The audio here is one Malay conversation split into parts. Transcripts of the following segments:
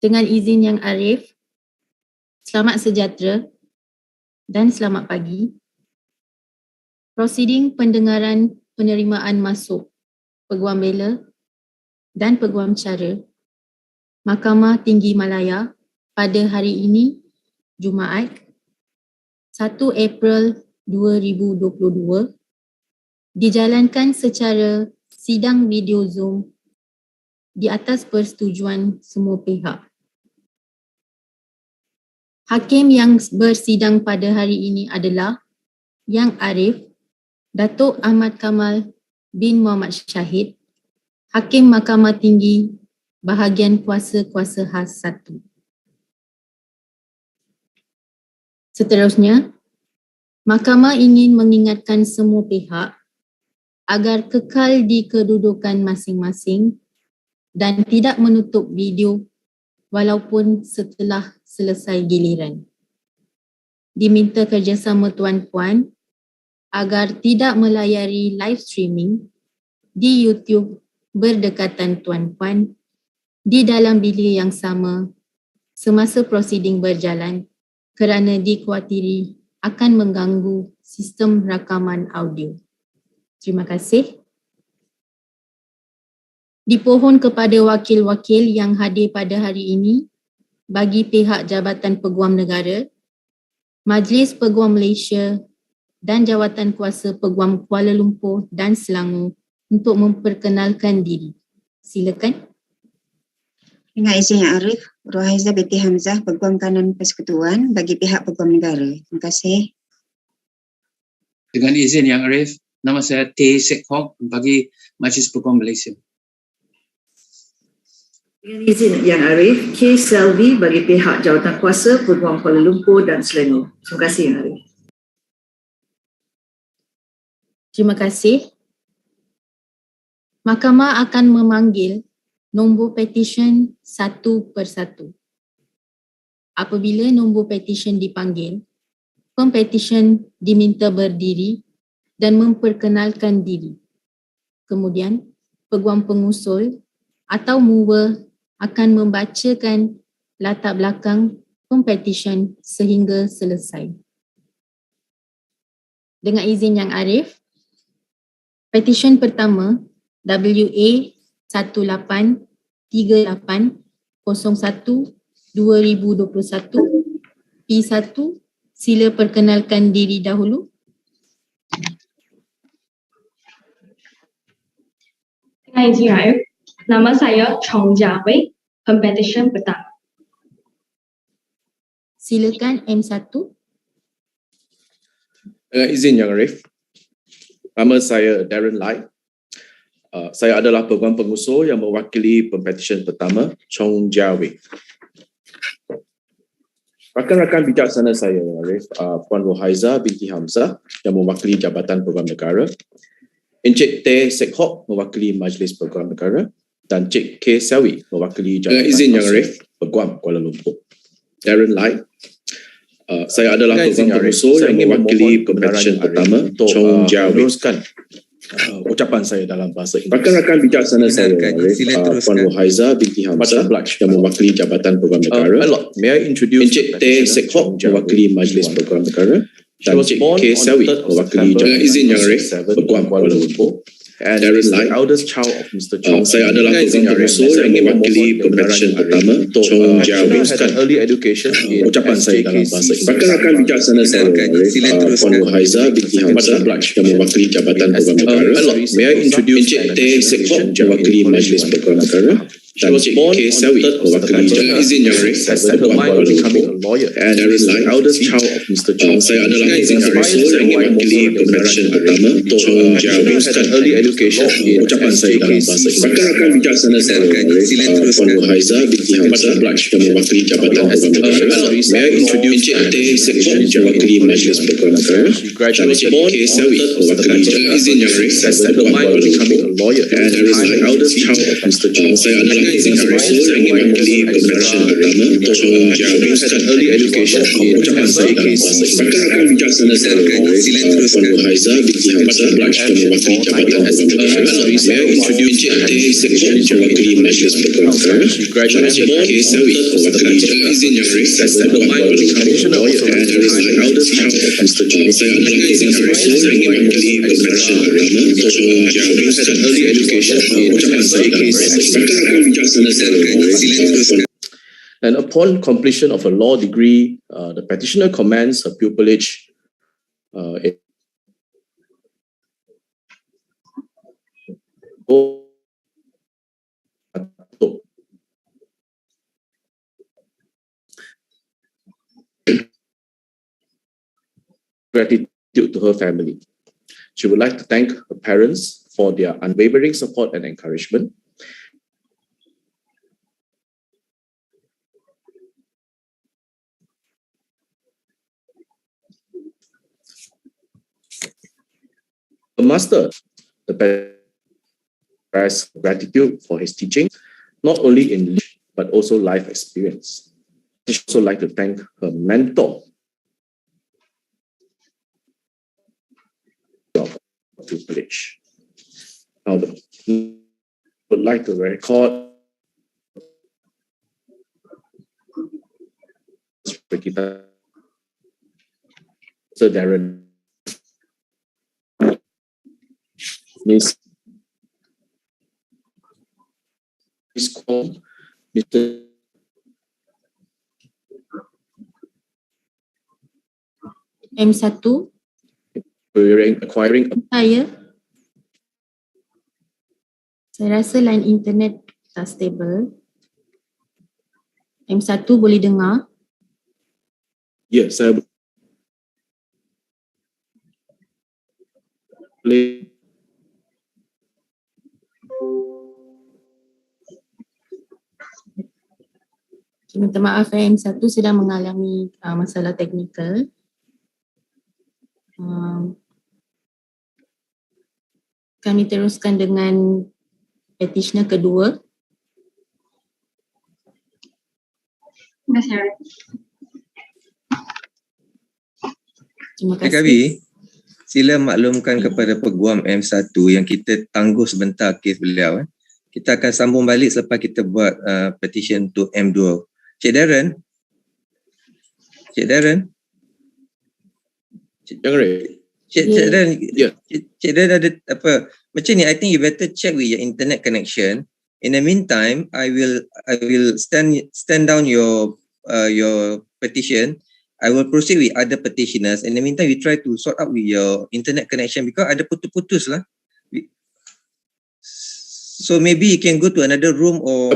Dengan izin Yang Arif, selamat sejahtera dan selamat pagi. Prosiding pendengaran penerimaan masuk Peguam Bela dan Peguam Cara Mahkamah Tinggi Malaya pada hari ini, Jumaat, 1 April 2022, dijalankan secara sidang video Zoom di atas persetujuan semua pihak. Hakim yang bersidang pada hari ini adalah Yang Arif, Dato Ahmad Kamal bin Muhammad Shahid, Hakim Mahkamah Tinggi Bahagian Kuasa-Kuasa Khas 1. Seterusnya, Mahkamah ingin mengingatkan semua pihak agar kekal di kedudukan masing-masing dan tidak menutup video walaupun setelah selesai giliran. Diminta kerjasama tuan-puan agar tidak melayari live streaming di YouTube berdekatan tuan-puan di dalam bilik yang sama semasa prosiding berjalan kerana dikhawatiri akan mengganggu sistem rakaman audio. Terima kasih. Dipohon kepada wakil-wakil yang hadir pada hari ini bagi pihak Jabatan Peguam Negara, Majlis Peguam Malaysia dan Jawatan Kuasa Peguam Kuala Lumpur dan Selangor untuk memperkenalkan diri. Silakan. Dengan izin Yang Arif, Ruhaiza binti Hamzah, Peguam Kanan Persekutuan bagi pihak Peguam Negara. Terima kasih. Dengan izin Yang Arif, nama saya T. Sekhok bagi Majlis Peguam Malaysia. Dengan izin Yang Arif, K. Selvi bagi pihak Jawatan Kuasa Peguam Kuala Lumpur dan Selangor. Terima kasih Yang Arif. Terima kasih. Mahkamah akan memanggil nombor petisyen satu persatu. Apabila nombor petisyen dipanggil, pempetisyen diminta berdiri dan memperkenalkan diri. Kemudian, peguam pengusul atau mover akan membacakan latar belakang pempetisyen sehingga selesai. Dengan izin Yang Arif, petisyen pertama WA 183801-2021 P1, sila perkenalkan diri dahulu. Dengan izin Arif, nama saya Chong Jia Wei, Pempetisyen pertama. Silakan M1. Dengan izin Yang Arif, nama saya Darren Lai. Saya adalah peguam pengusul yang mewakili pempetisyen pertama, Chong Jia Wei. Rakan-rakan bijaksana saya, Yang Arif, Puan Ruhaiza binti Hamzah yang mewakili Jabatan Peguam Negara, Encik T. Sekhok mewakili Majlis Peguam Negara dan Cik K. Selvi mewakili Jabatan izin Yang Arif, Peguam Kuala Lumpur. Darren Lai, saya adalah peguam pengusul yang mewakili pempetisyen pertama, Chong Jia Wei. Ucapan saya dalam bahasa Inggeris. Rakan-rakan bijaksana saya, Puan Ruhaiza binti Hamzah yang mewakili Jabatan Peguam Negara, may I introduce Encik T. Sekhok mewakili Majlis Peguam Negara dan Cik K. Selvi mewakili izin Yang Arif, Peguam Kuala Lumpur. And Darren Lai, eldest child of Mr. Chong. Saya adalah peguam pengusul yang mewakili pempetisyen pertama, Chong Jia Wei. Early education. Ucapan saya dalam bahasa Inggeris. Rakan-rakan bijaksana saya, Puan Ruhaiza binti Hamzah yang mewakili Jabatan Peguam Negara, may I introduce Encik T. Sekhok mewakili Majlis Peguam Negara dan Cik K. Selvi mewakili izin Yang Arif, Peguam Kuala Lumpur. And Darren Lai, eldest child of Mr. Chong. Saya adalah peguam pengusul yang mewakili pempetisyen pertama, Chong Jia Wei. Early education. Ucapan saya dalam bahasa Inggeris. Rakan-rakan bijaksana saya, Puan Ruhaiza binti Hamzah yang mewakili Jabatan Peguam Negara, may I introduce Encik T. Sekhok mewakili Majlis Peguam Negara dan Cik K. Selvi mewakili izin Yang Arif, Peguam Kuala Lumpur. And Darren Lai, eldest child of Mr. Chong. Saya adalah saya ingin mewakili Pempetisyen pertama Chong Jia Early Education ucapan saya bakal akan bijaksana Puan Haiza binti Hamzah yang mewakili Jabatan Peguam. Saya introduce Encik Teh Sekon mewakili Majlis Peguam Negara, Encik K. Sawit mewakili izin yang saya ingin mewakili Pempetisyen pertama Chong Jia Early Education ucapan saya bakal akan bijaksana And upon completion of a law degree, the petitioner commenced her pupillage in gratitude to her family. She would like to thank her parents for their unwavering support and encouragement. The master, the expressed gratitude for his teaching, not only in English but also life experience. She would also like to thank her mentor, pupillage. Now, would like to record kita Sir Darren, Miss Cole, Mr. M1 acquiring saya rasa line internet tak stable. M1 boleh dengar? Ya, saya boleh. Minta maaf, M1 sedang mengalami masalah teknikal. Kami teruskan dengan petitioner kedua. Terima kasih. Kami sila maklumkan kepada Peguam M1 yang kita tangguh sebentar kes beliau. Kita akan sambung balik selepas kita buat petition untuk M2. Cik Darren? Cik Darren? Cik Darren, Cik Darren ada apa? Macam ni, I think you better check with your internet connection. In the meantime, I will stand down your petition. I will proceed with other petitioners. In the meantime, you try to sort out with your internet connection because ada putus-putus lah. So maybe you can go to another room or.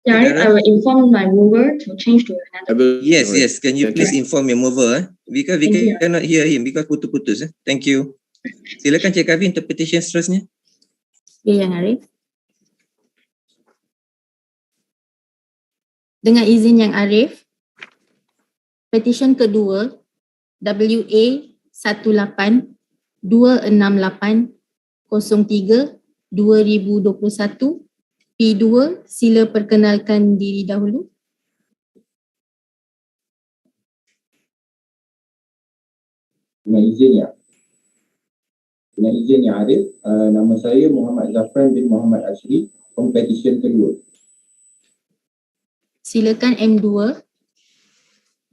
Tarikh, I will inform my mover to change to another. Yes. Can you please inform your mover? Because we cannot hear him because putus-putus. Thank you. Silakan Cik Kavi untuk petition seterusnya. Ya, Yang Arif. Dengan izin Yang Arif, petition kedua WA 18-268-03-2021 P2, sila perkenalkan diri dahulu. Dengan izin Yang Arif, nama saya Muhammad Zafran bin Muhammad Ashri, Pempetisyen kedua. Silakan M2.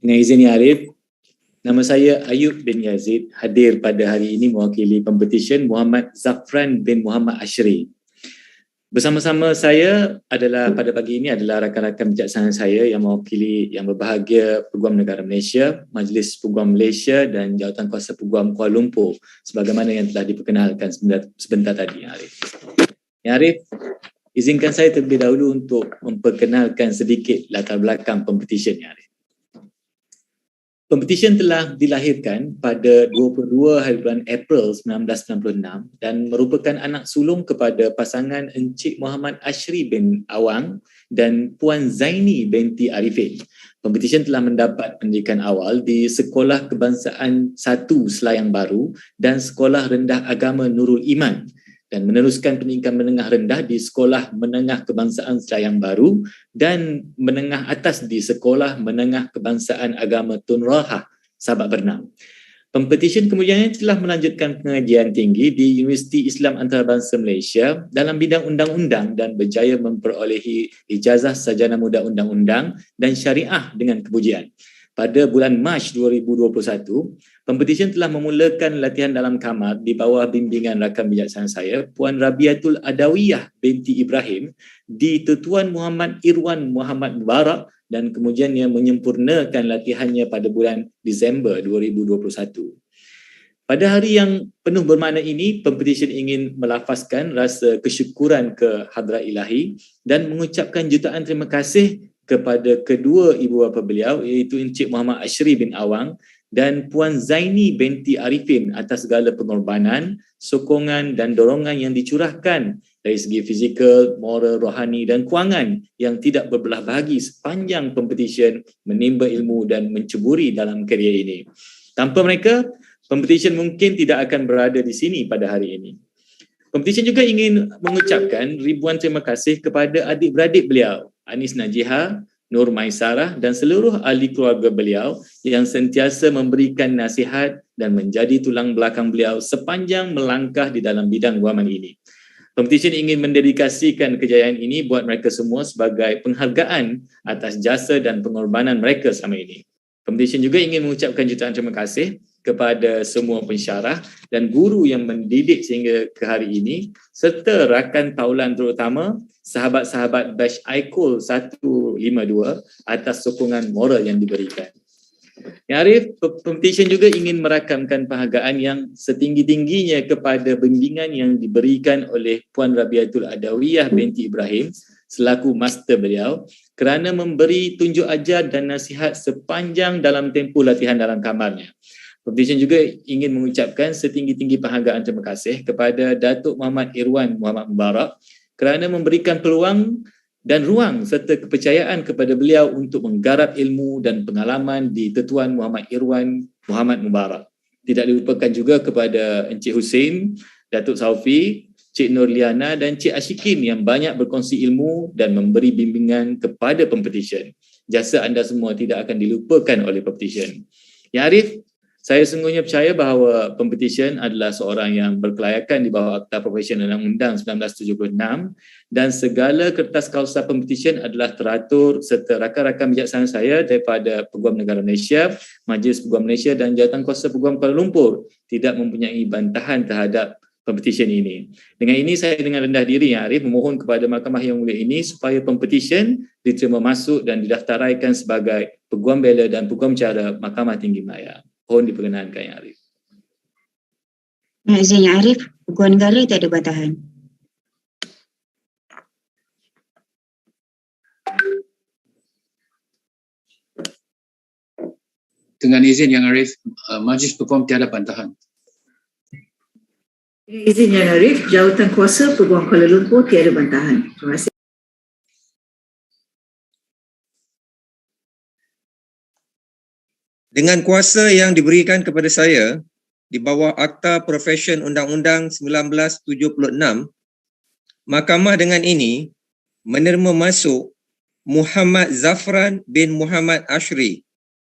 Dengan izin Yang Arif, nama saya Ayub bin Yazid, hadir pada hari ini mewakili Pempetisyen Muhammad Zafran bin Muhammad Ashri. Bersama-sama saya adalah pada pagi ini adalah rakan-rakan bijaksana saya yang mewakili yang berbahagia Peguam Negara Malaysia, Majlis Peguam Malaysia dan Jawatan-Kuasa Peguam Kuala Lumpur sebagaimana yang telah diperkenalkan sebentar tadi, Yang Arif. Yang Arif, izinkan saya terlebih dahulu untuk memperkenalkan sedikit latar belakang Pempetisyen, Yang Arif. Pempetisyen telah dilahirkan pada 22 hari bulan April 1996 dan merupakan anak sulung kepada pasangan Encik Muhammad Ashri bin Awang dan Puan Zaini binti Arifin. Pempetisyen telah mendapat pendidikan awal di Sekolah Kebangsaan 1 Selayang Baru dan Sekolah Rendah Agama Nurul Iman dan meneruskan pendidikan menengah rendah di Sekolah Menengah Kebangsaan Selayang Baru dan menengah atas di Sekolah Menengah Kebangsaan Agama Tun Rahah, Sabak Bernam. Pempetisyen kemudian telah melanjutkan pengajian tinggi di Universiti Islam Antarabangsa Malaysia dalam bidang undang-undang dan berjaya memperolehi ijazah sarjana muda undang-undang dan syariah dengan kepujian. Pada bulan Mac 2021, Pempetisyen telah memulakan latihan dalam kamar di bawah bimbingan rakan bijaksana saya, Puan Rabiatul Adawiyah binti Ibrahim, di Tutuan Muhammad Irwan Muhammad Mubarak, dan kemudian ia menyempurnakan latihannya pada bulan Disember 2021. Pada hari yang penuh bermakna ini, Pempetisyen ingin melafazkan rasa kesyukuran ke Hadrat Ilahi dan mengucapkan jutaan terima kasih kepada kedua ibu bapa beliau, iaitu Encik Muhammad Ashri bin Awang dan Puan Zaini binti Arifin atas segala pengorbanan, sokongan dan dorongan yang dicurahkan dari segi fizikal, moral, rohani dan kewangan yang tidak berbelah bahagi sepanjang Pempetisyen menimba ilmu dan menceburi dalam kerjaya ini. Tanpa mereka, Pempetisyen mungkin tidak akan berada di sini pada hari ini. Pempetisyen juga ingin mengucapkan ribuan terima kasih kepada adik-beradik beliau, Anis Najihah, Nur Maisarah dan seluruh ahli keluarga beliau yang sentiasa memberikan nasihat dan menjadi tulang belakang beliau sepanjang melangkah di dalam bidang guaman ini. Pempetisyen ingin mendedikasikan kejayaan ini buat mereka semua sebagai penghargaan atas jasa dan pengorbanan mereka selama ini. Pempetisyen juga ingin mengucapkan jutaan terima kasih kepada semua pensyarah dan guru yang mendidik sehingga ke hari ini, serta rakan taulan terutama sahabat-sahabat batch ICOL 152 atas sokongan moral yang diberikan. Yang Arif, Pempetisyen juga ingin merakamkan penghargaan yang setinggi-tingginya kepada bimbingan yang diberikan oleh Puan Rabiatul Adawiyah binti Ibrahim selaku master beliau kerana memberi tunjuk ajar dan nasihat sepanjang dalam tempoh latihan dalam kamarnya. Pempetisyen juga ingin mengucapkan setinggi-tinggi penghargaan terima kasih kepada Datuk Muhammad Irwan Muhammad Mubarak kerana memberikan peluang dan ruang serta kepercayaan kepada beliau untuk menggarap ilmu dan pengalaman di Tetuan Muhammad Irwan Muhammad Mubarak. Tidak dilupakan juga kepada Encik Hussein, Datuk Saufi, Cik Nur Liana dan Cik Ashikin yang banyak berkongsi ilmu dan memberi bimbingan kepada Pempetisyen. Jasa anda semua tidak akan dilupakan oleh Pempetisyen. Ya Arif, saya sungguhnya percaya bahawa Pempetisyen adalah seorang yang berkelayakan di bawah Akta Profesional Undang-Undang 1976 dan segala kertas kausa Pempetisyen adalah teratur serta rakan-rakan bijaksana saya daripada Peguam Negara Malaysia, Majlis Peguam Malaysia dan Jawatankuasa Peguam Kuala Lumpur tidak mempunyai bantahan terhadap Pempetisyen ini. Dengan ini saya dengan rendah diri yang Arif memohon kepada Mahkamah yang mulia ini supaya Pempetisyen diterima masuk dan didaftaraikan sebagai Peguam Bela dan Peguam Cara Mahkamah Tinggi Malaya. Mohon diperkenankan yang Arif. Dengan izin yang Arif, Peguam Negara tak ada bantahan. Dengan izin yang Arif, Majlis Peguam tiada bantahan. Dengan izin yang Arif, Jawatan Kuasa Peguam Kuala Lumpur tiada bantahan. Terima kasih. Dengan kuasa yang diberikan kepada saya di bawah Akta Profesion Undang-Undang 1976, Mahkamah dengan ini menerima masuk Muhammad Zafran bin Muhammad Ashri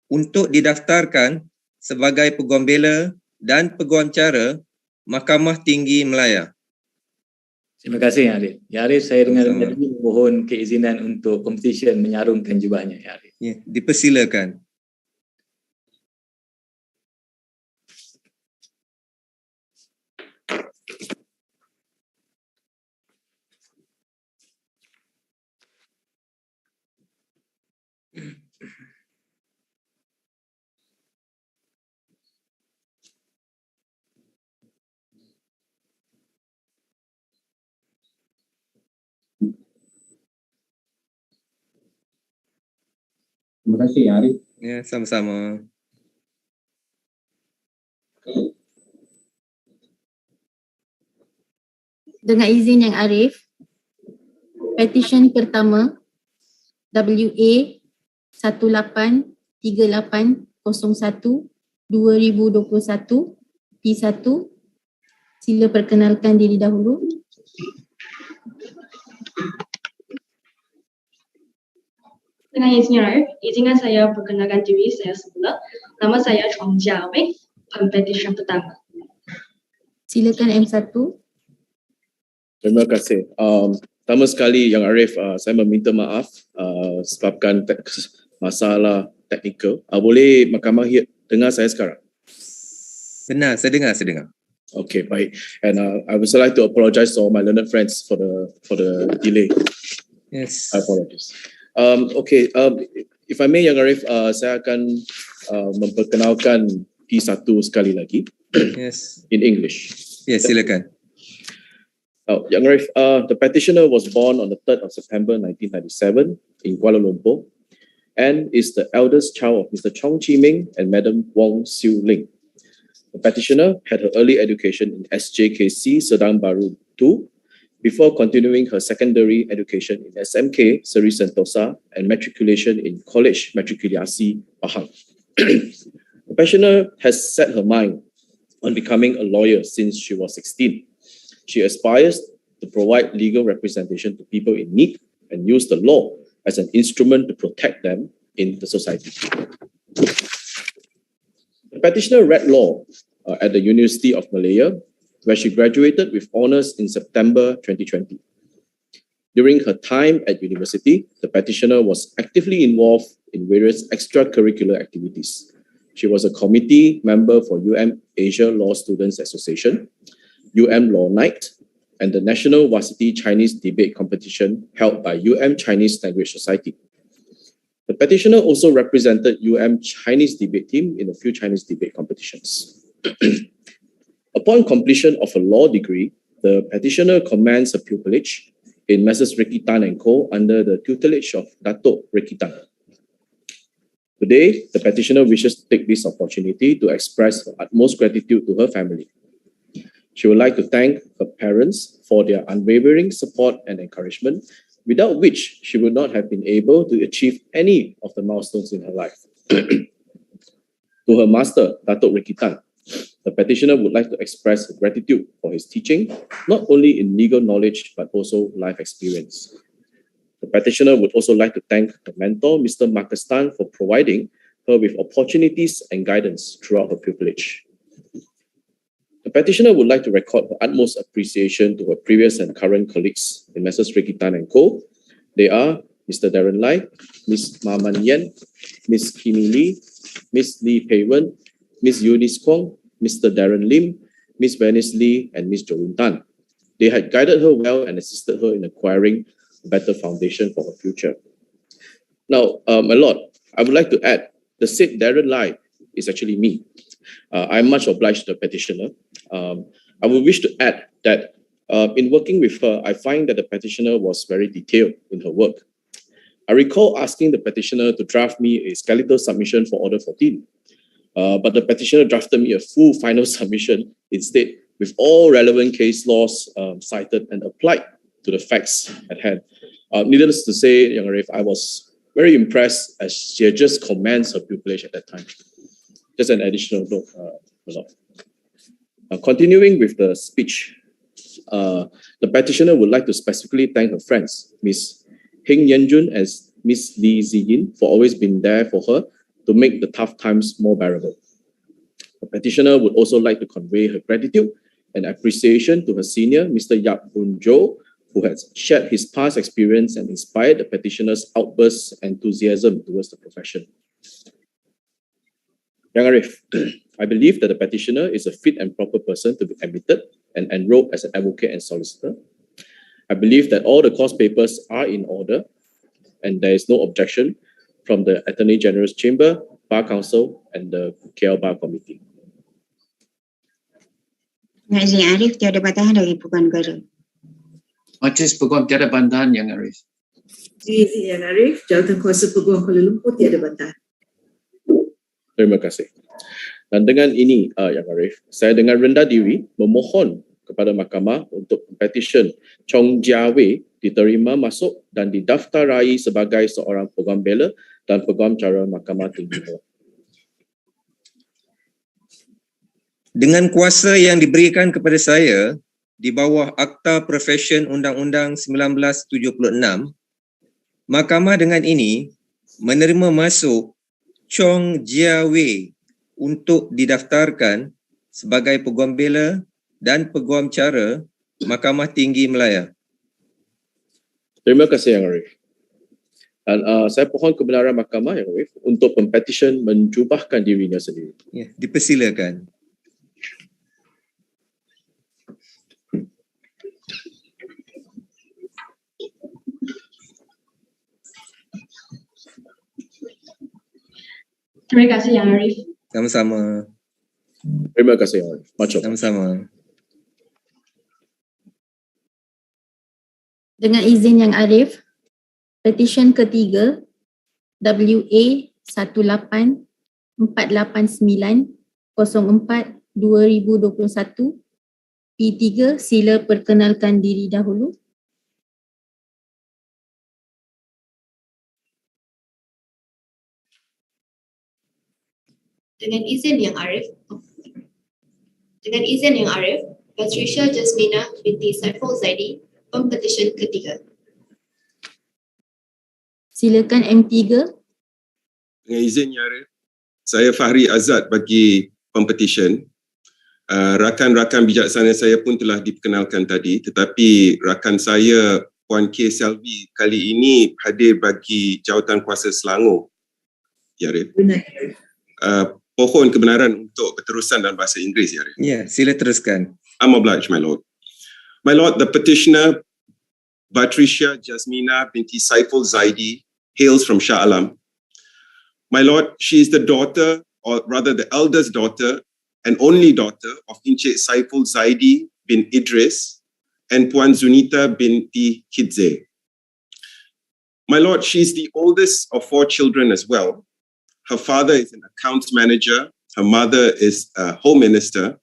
untuk didaftarkan sebagai Peguam Bela dan Peguam Cara Mahkamah Tinggi Malaya. Terima kasih yang Arif. Ya Arif, saya dengan rendah hati mohon keizinan untuk Pempetisyen menyarungkan jubahnya ya Arif. Ya, dipersilakan. Terima kasih ya Arif. Ya, sama-sama. Dengan izin yang Arif, petisyen pertama WA 183801 2021 P1 Sila perkenalkan diri dahulu. Dengan izin Arif, izinkan saya perkenalkan diri saya semula. Nama saya Chong Jia Wei, Pempetisyen pertama. Silakan M1. Terima kasih. Pertama sekali Yang Arif, saya meminta maaf sebabkan masalah teknikal. Boleh mahkamah dengar saya sekarang? Benar, saya dengar. Okay, baik. And I would like to apologize to all my learned friends for the delay. Yes. I apologize. Okay, if I may Yang Arif, saya akan memperkenalkan P1 sekali lagi. Yes. In English. Yes, silakan. Yang Arif, the petitioner was born on the 3rd of September 1997 in Kuala Lumpur and is the eldest child of Mr. Chong Chi Ming and Madam Wong Siu Ling. The petitioner had her early education in SJKC Sedang Baru 2 before continuing her secondary education in SMK Seri Sentosa and matriculation in College Matrikulasi Pahang. The petitioner has set her mind on becoming a lawyer since she was 16. She aspires to provide legal representation to people in need and use the law as an instrument to protect them in the society. The petitioner read law at the University of Malaya, where she graduated with honours in September 2020. During her time at university, the petitioner was actively involved in various extracurricular activities. She was a committee member for Asia Law Students Association, Law Night, and the National Varsity Chinese Debate Competition held by Chinese Language Society. The petitioner also represented Chinese debate team in a few Chinese debate competitions. Upon completion of a law degree, the petitioner commenced her pupillage in Messrs. Ricky Tan & Co. under the tutelage of Dato Ricky Tan. Today, the petitioner wishes to take this opportunity to express her utmost gratitude to her family. She would like to thank her parents for their unwavering support and encouragement, without which she would not have been able to achieve any of the milestones in her life. To her master, Dato Ricky Tan, the petitioner would like to express her gratitude for his teaching, not only in legal knowledge, but also life experience. The petitioner would also like to thank her mentor, Mr. Marcus Tan, for providing her with opportunities and guidance throughout her pupillage. The petitioner would like to record her utmost appreciation to her previous and current colleagues in Messrs. Ricky Tan & Co. They are Mr. Darren Lai, Ms. Ma Man Yen, Ms. Kimi Lee, Ms. Lee Pei Wen, Ms. Eunice Kwong, Mr. Darren Lim, Ms. Venice Lee, and Ms. Joreen Tan. They had guided her well and assisted her in acquiring a better foundation for her future. Now, my lord, I would like to add, the said Darren Lai is actually me. I'm much obliged to the petitioner. I would wish to add that in working with her, I find that the petitioner was very detailed in her work. I recall asking the petitioner to draft me a skeletal submission for Order 14, but the petitioner drafted me a full final submission instead, with all relevant case laws cited and applied to the facts at hand. Needless to say, Yang Arif, I was very impressed as she had just commenced her pupillage at that time. Just an additional note. Continuing with the speech, the petitioner would like to specifically thank her friends, Ms. Heng Yenjun and Ms. Lee Ziyin, for always being there for her to make the tough times more bearable. The petitioner would also like to convey her gratitude and appreciation to her senior, Mr. Yap Boon Jo, who has shared his past experience and inspired the petitioner's outbursts and enthusiasm towards the profession. Yang Arif, I believe that the petitioner is a fit and proper person to be admitted and enrolled as an advocate and solicitor. I believe that all the course papers are in order and there is no objection from the Attorney General's Chamber, Bar Council, and the KL Bar Committee. Izin Arif, tiada bantahan dari Peguam Negara. Majlis Peguam tiada bantahan, Yang Arif. Izin Yang Arif, Jawatan Kuasa Peguam Kuala Lumpur tiada bantahan. Terima kasih. Dan dengan ini, Yang Arif, saya dengan rendah diri memohon kepada Mahkamah untuk Pempetisyen Chong Jia Wei diterima masuk dan didaftarai sebagai seorang Peguam Bela dan Peguam Cara Mahkamah Tinggi Kuala. Dengan kuasa yang diberikan kepada saya di bawah Akta Profession Undang-Undang 1976, Mahkamah dengan ini menerima masuk Chong Jia Wei untuk didaftarkan sebagai Peguam Bela dan Peguam Cara Mahkamah Tinggi Malaya. Terima kasih Yang Arif. Dan saya pohon kebenaran mahkamah Yang Arif untuk Pempetisyen menjubahkan dirinya sendiri. Ya, dipersilakan. Terima kasih Yang Arif. Sama-sama. Terima kasih Yang Arif. Macam. Sama-sama. Dengan izin Yang Arif, petisyen ketiga WA 18489/04/2021 P3, sila perkenalkan diri dahulu. Dengan izin Yang Arif, Patricia Jasmina binti Saiful Zaidi, Pempetisyen ketiga. Silakan M3. Dengan izin Yang Arif, saya Fahri Azad bagi Pempetisyen. Rakan-rakan bijaksana saya pun telah diperkenalkan tadi, tetapi rakan saya Puan K. Selvi kali ini hadir bagi jawatan kuasa Selangor. Ya Arif. Pohon kebenaran untuk berterusan dalam bahasa Inggeris, Ya Arif. Ya, sila teruskan. I'm obliged, my lord. My lord, the petitioner, Patricia Jasmina binti Saiful Zaidi, hails from Shah Alam. My lord, she is the daughter, or rather the eldest daughter and only daughter of Encik Saiful Zaidi bin Idris and Puan Zunita binti Khidze. My lord, she is the oldest of 4 children as well. Her father is an accounts manager, her mother is a home minister,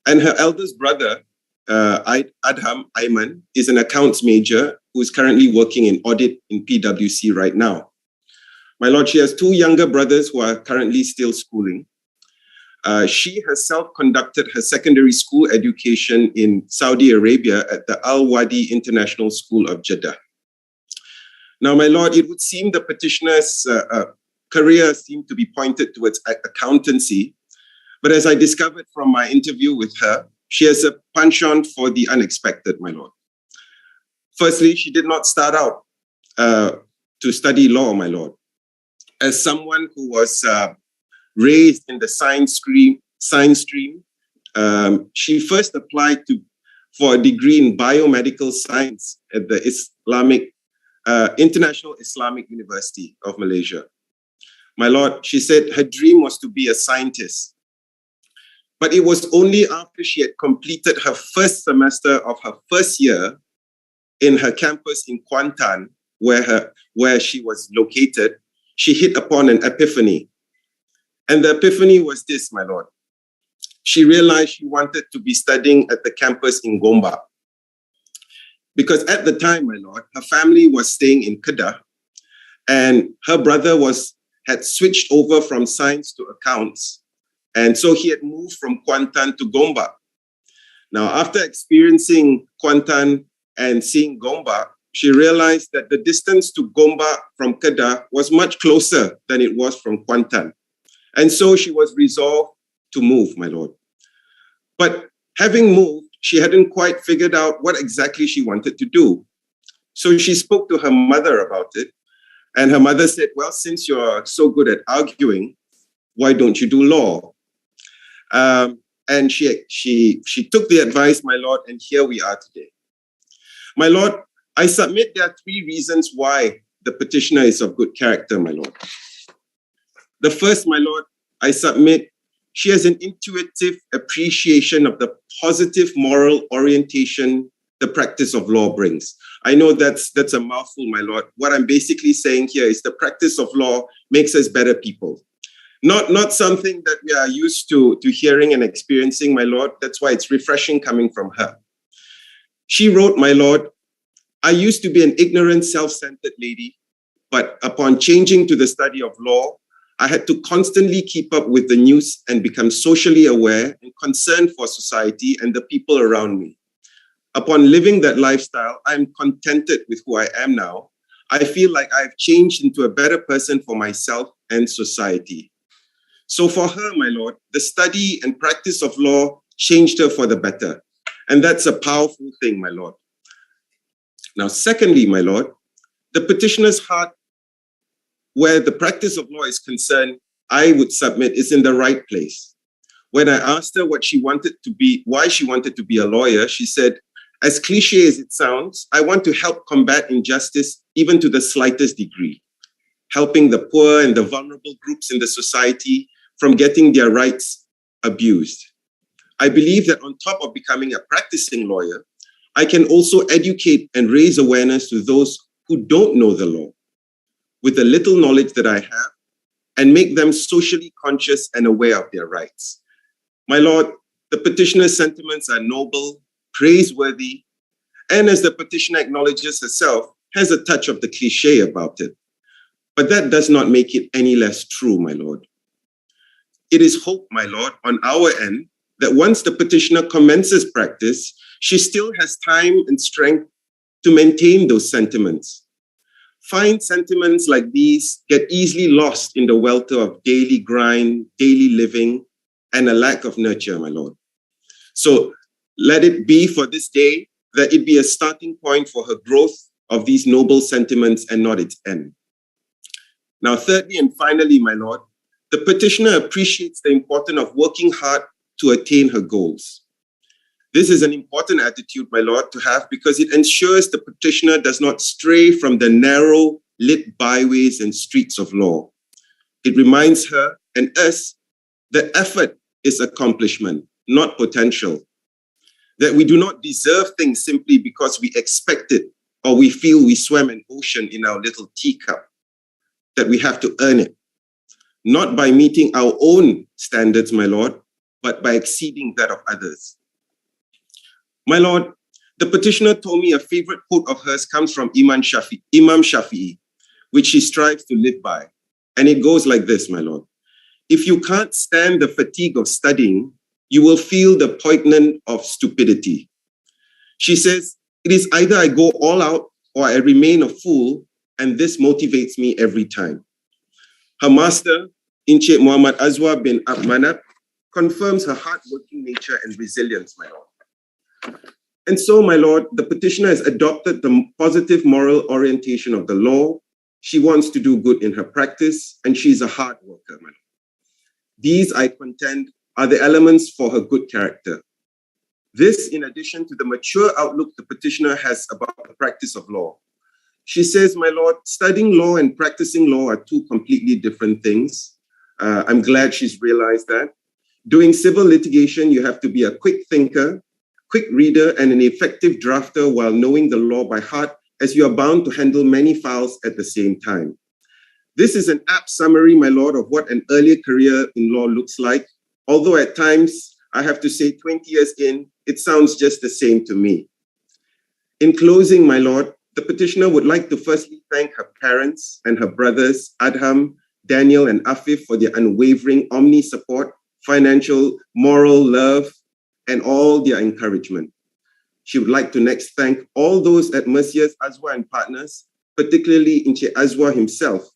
and her eldest brother, Adham Ayman, is an accounts major who is currently working in audit in PwC right now. My lord, she has 2 younger brothers who are currently still schooling. She herself conducted her secondary school education in Saudi Arabia at the Al-Wadi International School of Jeddah. Now, my lord, it would seem the petitioner's career seemed to be pointed towards accountancy, but as I discovered from my interview with her, she has a penchant for the unexpected, my lord. Firstly, she did not start out to study law, my lord. As someone who was raised in the science stream, she first applied for a degree in biomedical science at the International Islamic University of Malaysia. My lord, she said her dream was to be a scientist. But it was only after she had completed her first semester of her first year in her campus in Kuantan, where she was located, she hit upon an epiphany. And the epiphany was this, my lord. She realized she wanted to be studying at the campus in Gombak. Because at the time, my lord, her family was staying in Kedah, and her brother had switched over from science to accounts. And so he had moved from Kuantan to Gombak. Now, after experiencing Kuantan and seeing Gombak, she realized that the distance to Gombak from Kedah was much closer than it was from Kuantan. And so she was resolved to move, my lord. But having moved, she hadn't quite figured out what exactly she wanted to do. So she spoke to her mother about it. And her mother said, well, since you're so good at arguing, why don't you do law? And she took the advice, my lord, and here we are today. My lord, I submit there are 3 reasons why the petitioner is of good character, my lord. The first, my lord, I submit she has an intuitive appreciation of the positive moral orientation the practice of law brings. I know that's a mouthful, my lord. What I'm basically saying here is the practice of law makes us better people. Not something that we are used to hearing and experiencing, my lord. That's why it's refreshing coming from her. She wrote, my lord, I used to be an ignorant, self-centered lady, but upon changing to the study of law, I had to constantly keep up with the news and become socially aware and concerned for society and the people around me. Upon living that lifestyle, I am contented with who I am now. I feel like I've changed into a better person for myself and society. So for her, my Lord, the study and practice of law changed her for the better. And that's a powerful thing, my Lord. Now, secondly, my Lord, the petitioner's heart, where the practice of law is concerned, I would submit is in the right place. When I asked her what she wanted to be, why she wanted to be a lawyer, she said, as cliche as it sounds, I want to help combat injustice even to the slightest degree, helping the poor and the vulnerable groups in the society from getting their rights abused. I believe that on top of becoming a practicing lawyer, I can also educate and raise awareness to those who don't know the law with the little knowledge that I have and make them socially conscious and aware of their rights. My Lord, the petitioner's sentiments are noble, praiseworthy, and as the petitioner acknowledges herself, has a touch of the cliche about it. But that does not make it any less true, my Lord. It is hope, my Lord, on our end, that once the petitioner commences practice, she still has time and strength to maintain those sentiments. Fine sentiments like these get easily lost in the welter of daily grind, daily living, and a lack of nurture, my Lord. So let it be for this day that it be a starting point for her growth of these noble sentiments and not its end. Now, thirdly and finally, my Lord, the petitioner appreciates the importance of working hard to attain her goals. This is an important attitude, my Lord, to have because it ensures the petitioner does not stray from the narrow, lit byways and streets of law. It reminds her and us that effort is accomplishment, not potential. That we do not deserve things simply because we expect it or we feel we swam an ocean in our little teacup. That we have to earn it. Not by meeting our own standards, my Lord, but by exceeding that of others. My Lord, the petitioner told me a favorite quote of hers comes from Imam Shafi'i, which she strives to live by. And it goes like this, my Lord. If you can't stand the fatigue of studying, you will feel the poignant of stupidity. She says, it is either I go all out or I remain a fool, and this motivates me every time. Her master, Encik Muhammad Azwa bin Ahmad, confirms her hardworking nature and resilience, my Lord. And so, my Lord, the petitioner has adopted the positive moral orientation of the law. She wants to do good in her practice, and she's a hard worker, my Lord. These, I contend, are the elements for her good character. This, in addition to the mature outlook the petitioner has about the practice of law. She says, my Lord, studying law and practicing law are two completely different things. I'm glad she's realized that. Doing civil litigation, you have to be a quick thinker, quick reader, and an effective drafter while knowing the law by heart, as you are bound to handle many files at the same time. This is an apt summary, my Lord, of what an earlier career in law looks like. Although at times, I have to say 20 years in, it sounds just the same to me. In closing, my Lord, the petitioner would like to firstly thank her parents and her brothers, Adham, Daniel, and Afif, for their unwavering support, financial, moral, love, and all their encouragement. She would like to next thank all those at Mercia's Azwa and Partners, particularly Encik Azwa himself,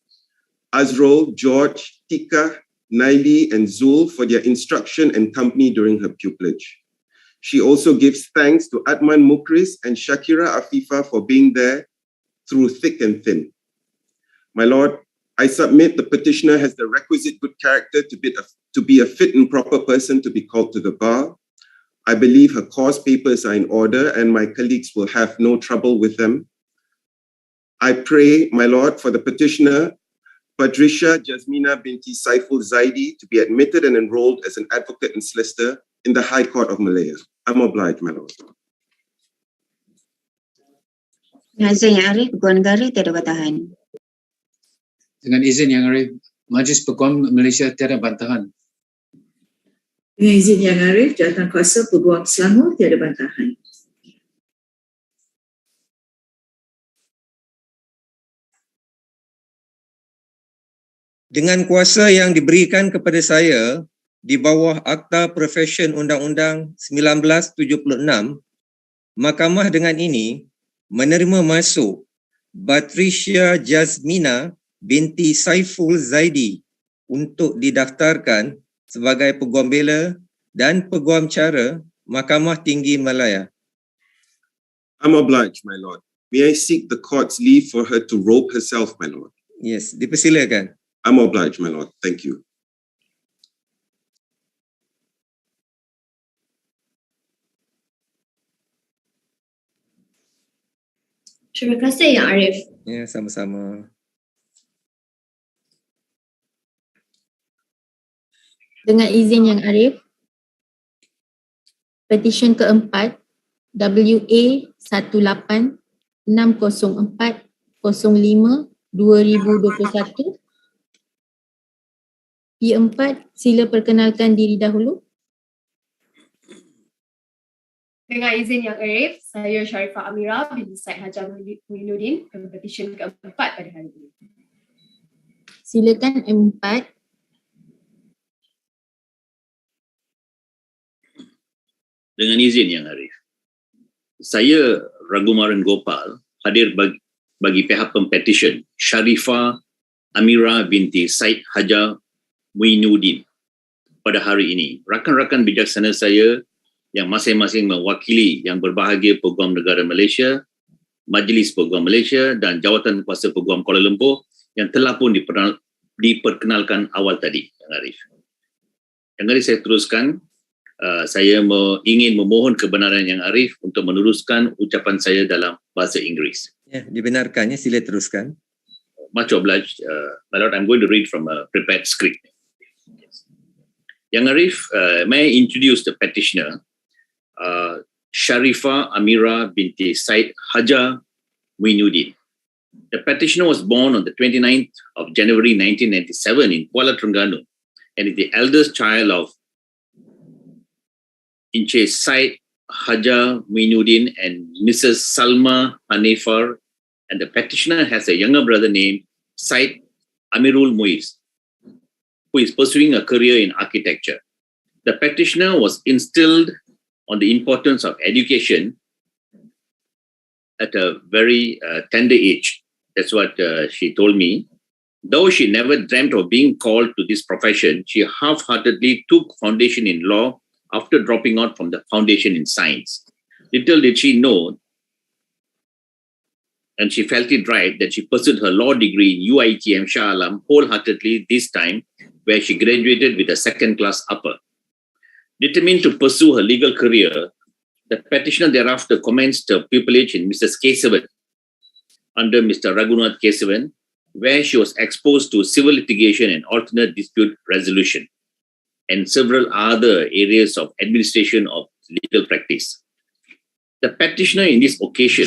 Azrul, George, Tika, Naili, and Zul for their instruction and company during her pupillage. She also gives thanks to Adman Mukris and Shakira Afifa for being there through thick and thin. My Lord, I submit the petitioner has the requisite good character to be a fit and proper person to be called to the bar. I believe her cause papers are in order and my colleagues will have no trouble with them. I pray, my Lord, for the petitioner, Patricia Jasmina binti Saiful Zaidi, to be admitted and enrolled as an advocate and solicitor in the High Court of Malaya. I'm obliged, my Lord. Nazir Yang Arif, Peguam Negara tiada bantahan. Dengan izin Yang Arif, Majlis Peguam Malaysia tiada bantahan. Dengan izin Yang Arif, Jawatan Kuasa Peguam Selangor tiada bantahan. Dengan kuasa yang diberikan kepada saya di bawah Akta Profession Undang-Undang 1976, Mahkamah dengan ini menerima masuk Batrisya Jasmina binti Saiful Zaidi untuk didaftarkan sebagai Peguam Bela dan Peguam Cara Mahkamah Tinggi Malaya. I'm obliged, my lord. May I seek the court's leave for her to robe herself, my lord? Yes, dipersilakan. I'm obliged, my lord. Thank you. Terima kasih Yang Arif. Ya, sama-sama. Dengan izin Yang Arif, petisyen keempat WA 18-604-05-2021. P4, sila perkenalkan diri dahulu. Dengan izin Yang Arif, saya Sharifah Amira binti Said Hajar Muinuddin, Pempetisyen keempat pada hari ini. Silakan M4. Dengan izin Yang Arif, saya Ragumaran Gopal hadir bagi pihak pempetisyen Sharifah Amira binti Said Hajar Muinuddin pada hari ini. Rakan-rakan bijaksana saya yang masing-masing mewakili yang berbahagia Peguam Negara Malaysia, Majlis Peguam Malaysia dan Jawatan Kuasa Peguam Kuala Lumpur yang telah pun diperkenalkan awal tadi, Yang Arif. Yang Arif, saya teruskan. Saya ingin memohon kebenaran Yang Arif untuk meneruskan ucapan saya dalam bahasa Inggeris. Ya, dibenarkannya, sila teruskan. Much obliged, my lord. I'm going to read from a prepared script. Yang Arif, may I introduce the petitioner, Sharifah Amira binti Said Hajar Muinuddin. The petitioner was born on the 29th of January 1997 in Kuala Terengganu and is the eldest child of Encik Said Hajar Muinuddin and Mrs. Salma Hanifar, and the petitioner has a younger brother named Said Amirul Muiz, who is pursuing a career in architecture. The petitioner was instilled on the importance of education at a very tender age. That's what she told me. Though she never dreamt of being called to this profession, she half-heartedly took foundation in law after dropping out from the foundation in science. Little did she know, and she felt it right, that she pursued her law degree in UITM Shah Alam wholeheartedly this time, where she graduated with a second-class upper. Determined to pursue her legal career, the petitioner thereafter commenced her pupillage in Mrs. Kesavan under Mr. Raghunath Kesavan, where she was exposed to civil litigation and alternate dispute resolution, and several other areas of administration of legal practice. The petitioner in this occasion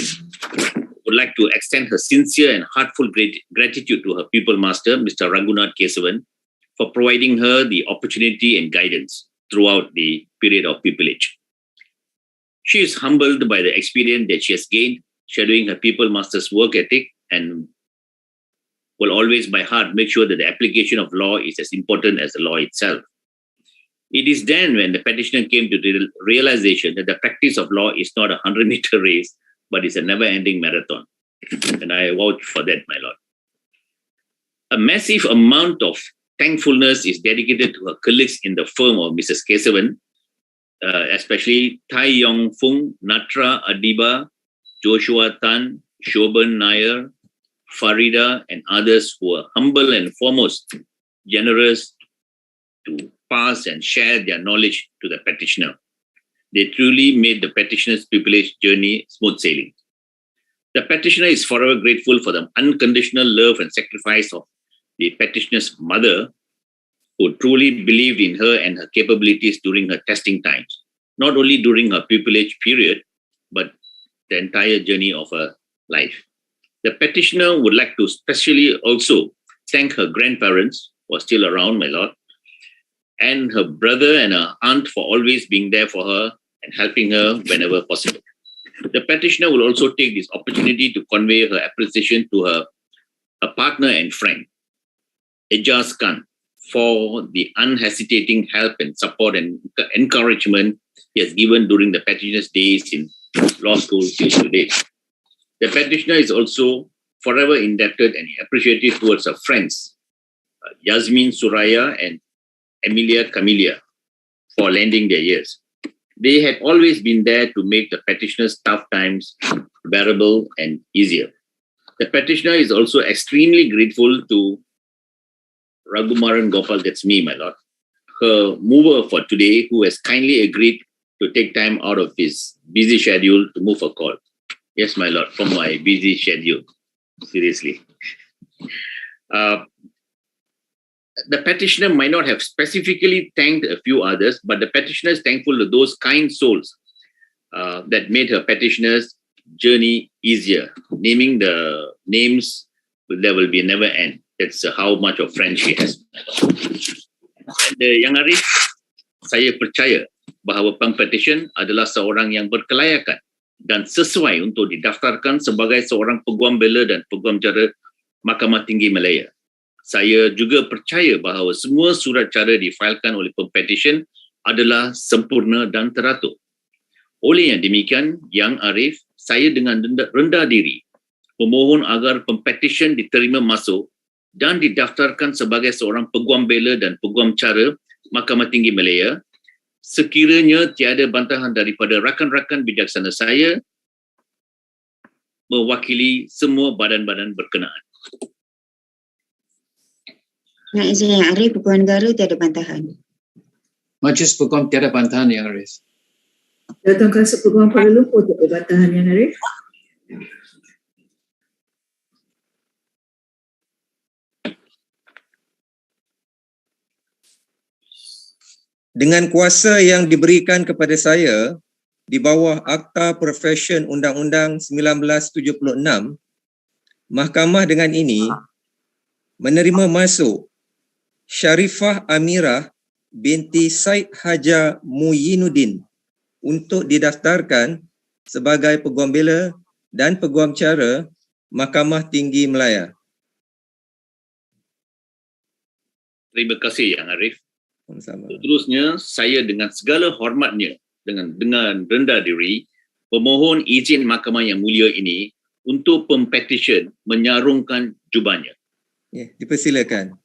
would like to extend her sincere and heartfelt gratitude to her pupil master, Mr. Raghunath Kesavan, for providing her the opportunity and guidance throughout the period of pupillage. She is humbled by the experience that she has gained, shadowing her pupil master's work ethic, and will always by heart make sure that the application of law is as important as the law itself. It is then when the petitioner came to the realization that the practice of law is not a 100-meter race, but is a never-ending marathon. And I vouch for that, my lord. A massive amount of thankfulness is dedicated to her colleagues in the firm of Mrs. Kesavan, especially Tai Yong Fung, Natra Adiba, Joshua Tan, Shoban Nair, Farida, and others who are humble and foremost generous to pass and share their knowledge to the petitioner. They truly made the petitioner's pupillage journey smooth sailing. The petitioner is forever grateful for the unconditional love and sacrifice of the petitioner's mother, who truly believed in her and her capabilities during her testing times, not only during her pupillage period, but the entire journey of her life. The petitioner would like to specially also thank her grandparents, who are still around, my lord, and her brother and her aunt for always being there for her and helping her whenever possible. The petitioner will also take this opportunity to convey her appreciation to her partner and friend, Ejaz Khan for the unhesitating help and support and encouragement he has given during the petitioner's days in law school till today. The petitioner is also forever indebted and appreciative towards her friends, Yasmin Suraya and Emilia Camelia, for lending their ears. They had always been there to make the petitioner's tough times bearable and easier. The petitioner is also extremely grateful to Raghumaran Gopal, that's me, my lord, her mover for today, who has kindly agreed to take time out of his busy schedule to move a call. Yes, my lord, from my busy schedule. Seriously. The petitioner might not have specifically thanked a few others, but the petitioner is thankful to those kind souls that made her petitioner's journey easier. Naming the names, there will be a never end. That's how much of friend she has. And Yang Arif, saya percaya bahawa Pempetisyen adalah seorang yang berkelayakan dan sesuai untuk didaftarkan sebagai seorang peguam bela dan peguam cara Mahkamah Tinggi Malaya. Saya juga percaya bahawa semua surat cara difailkan oleh Pempetisyen adalah sempurna dan teratur. Oleh yang demikian, Yang Arif, saya dengan rendah diri memohon agar Pempetisyen diterima masuk dan didaftarkan sebagai seorang peguam bela dan peguam cara Mahkamah Tinggi Malaya sekiranya tiada bantahan daripada rakan-rakan bijaksana saya mewakili semua badan-badan berkenaan. Nak izin Yang Arif, Peguam Negara tiada bantahan. Majlis Peguam tiada bantahan, Yang Arif. Jawatan Kuasa Peguam Kuala Lumpur tiada bantahan, Yang Arif. Dengan kuasa yang diberikan kepada saya di bawah Akta Profession Undang-Undang 1976, Mahkamah dengan ini menerima masuk Sharifah Amirah binti Said Haja Muyinuddin untuk didaftarkan sebagai peguam bela dan peguam cara Mahkamah Tinggi Malaya. Terima kasih Yang Arif. Sama-sama. Seterusnya, saya dengan segala hormatnya, dengan rendah diri, pemohon izin Mahkamah yang mulia ini untuk Pempetisyen menyarungkan jubahnya. Ya, dipersilakan.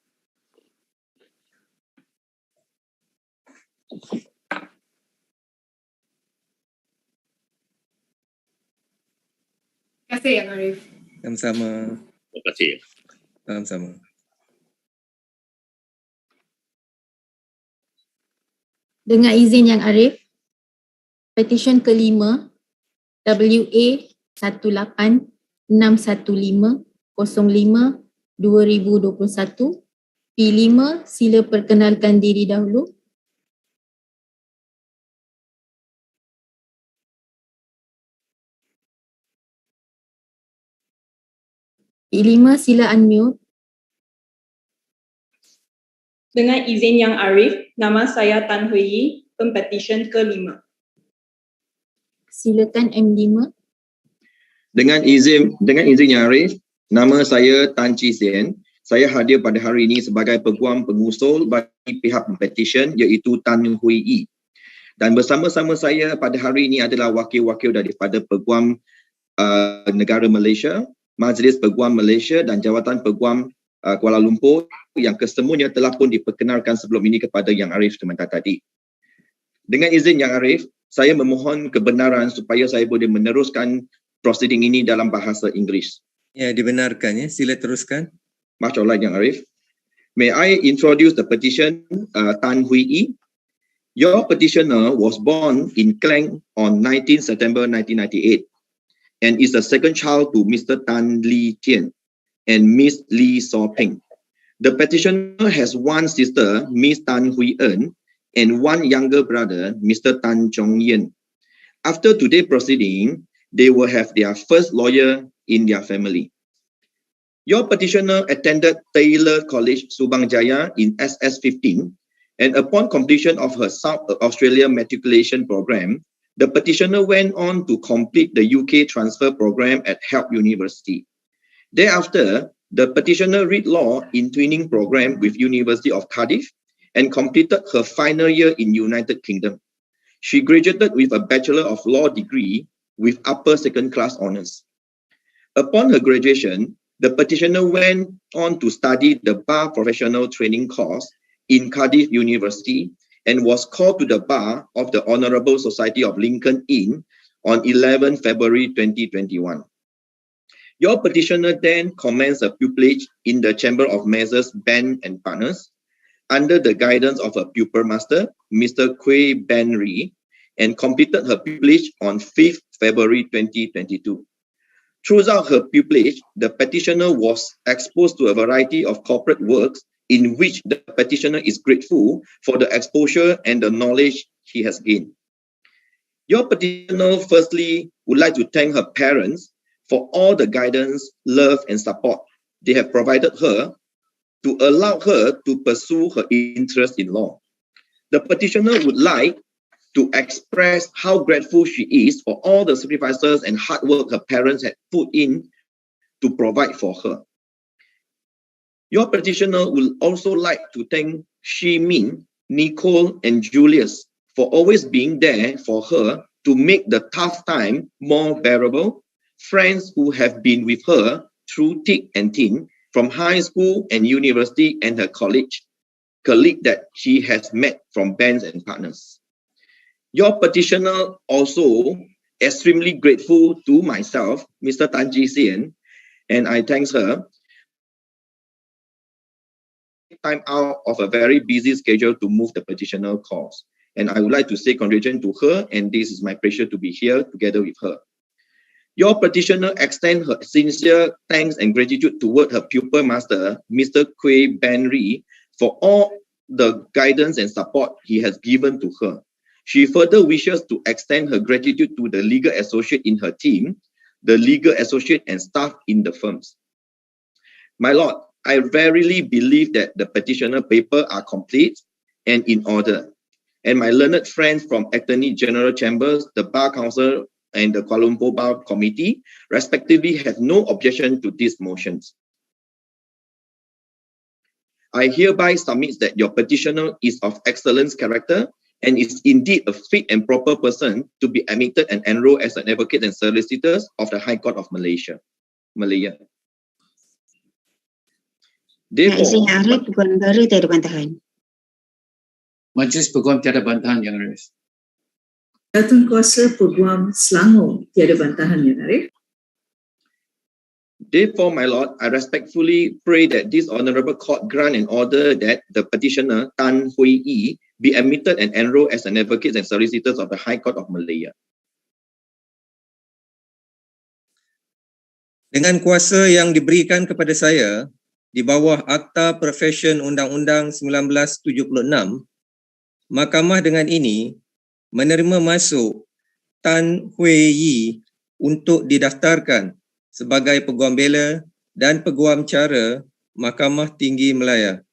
Terima kasih Yang Arif. Sama-sama. Terima kasih. Sama-sama. Dengan izin Yang Arif, petisyen kelima WA 1861505/2021 P5, sila perkenalkan diri dahulu. P5, sila unmute. Dengan izin Yang Arif, nama saya Tan Hui Yi, Pempetisyen ke-5. Silakan M5. Dengan izin Yang Arif, nama saya Tan Chi Sien. Saya hadir pada hari ini sebagai peguam pengusul bagi pihak Pempetisyen iaitu Tan Hui Yi. Dan bersama-sama saya pada hari ini adalah wakil-wakil daripada Peguam Negara Malaysia, Majlis Peguam Malaysia dan Jawatan Peguam Kuala Lumpur yang kesemuanya telah pun diperkenalkan sebelum ini kepada Yang Arif sebentar tadi. Dengan izin Yang Arif, saya memohon kebenaran supaya saya boleh meneruskan proceeding ini dalam bahasa Inggeris. Ya, dibenarkan ya. Sila teruskan. Masya-Allah Yang Arif. May I introduce the petition, Tan Hui Yi? Your petitioner was born in Klang on 19 September 1998 and is the second child to Mr. Tan Lee Tien and Miss Lee Saw Peng. The petitioner has one sister, Miss Tan Hui En, and one younger brother, Mr. Tan Chong Yen. After today's proceeding, they will have their first lawyer in their family. Your petitioner attended Taylor College, Subang Jaya in SS15, and upon completion of her South Australia matriculation program, the petitioner went on to complete the UK transfer program at Help University. Thereafter, The petitioner read law in twinning program with University of Cardiff and completed her final year in United Kingdom. She graduated with a Bachelor of Law degree with upper second class honours. Upon her graduation, the petitioner went on to study the Bar Professional Training course in Cardiff University and was called to the bar of the Honourable Society of Lincoln Inn on 11 February 2021. Your petitioner then commenced a pupillage in the Chamber of Messrs Ben and Partners under the guidance of a pupil master, Mr. Kwee Ben Ree, and completed her pupillage on 5th February 2022. Throughout her pupillage, the petitioner was exposed to a variety of corporate works in which the petitioner is grateful for the exposure and the knowledge she has gained. Your petitioner firstly would like to thank her parents for all the guidance, love, and support they have provided her to allow her to pursue her interest in law. The petitioner would like to express how grateful she is for all the sacrifices and hard work her parents had put in to provide for her. Your petitioner will also like to thank Shi Min, Nicole, and Julius for always being there for her to make the tough time more bearable, friends who have been with her through thick and thin, from high school and university, and her colleague that she has met from bands and partners. Your petitioner also extremely grateful to myself, Mr. Tan Ji Sien, and I thank her time out of a very busy schedule to move the petitioner cause. And I would like to say congratulations to her, and this is my pleasure to be here together with her. Your petitioner extends her sincere thanks and gratitude toward her pupil master, Mr. Kwee Ben Ree, for all the guidance and support he has given to her. She further wishes to extend her gratitude to the legal associate in her team, the legal associate and staff in the firms. My Lord, I verily believe that the petitioner papers are complete and in order. And my learned friends from Attorney General Chambers, the Bar Council, and the Kuala Lumpur Bar Committee, respectively, have no objection to these motions. I hereby submit that your petitioner is of excellent character and is indeed a fit and proper person to be admitted and enrolled as an advocate and solicitor of the High Court of Malaya. Izin Yang Arif, Peguam Negara tiada bantahan. Majlis Peguam tiada bantahan, Yang Arif. Jawatan Kuasa Peguam Selangor tiada bantahan, Yang Arif. Therefore, my Lord, I respectfully pray that this Honourable Court grant an order that the petitioner Tan Hui Yi be admitted and enrolled as an advocate and solicitor of the High Court of Malaya. Dengan kuasa yang diberikan kepada saya di bawah Akta Profession Undang-Undang 1976, Mahkamah dengan ini menerima masuk Tan Hui Yi untuk didaftarkan sebagai Peguam Bela dan Peguam Cara Mahkamah Tinggi Malaya.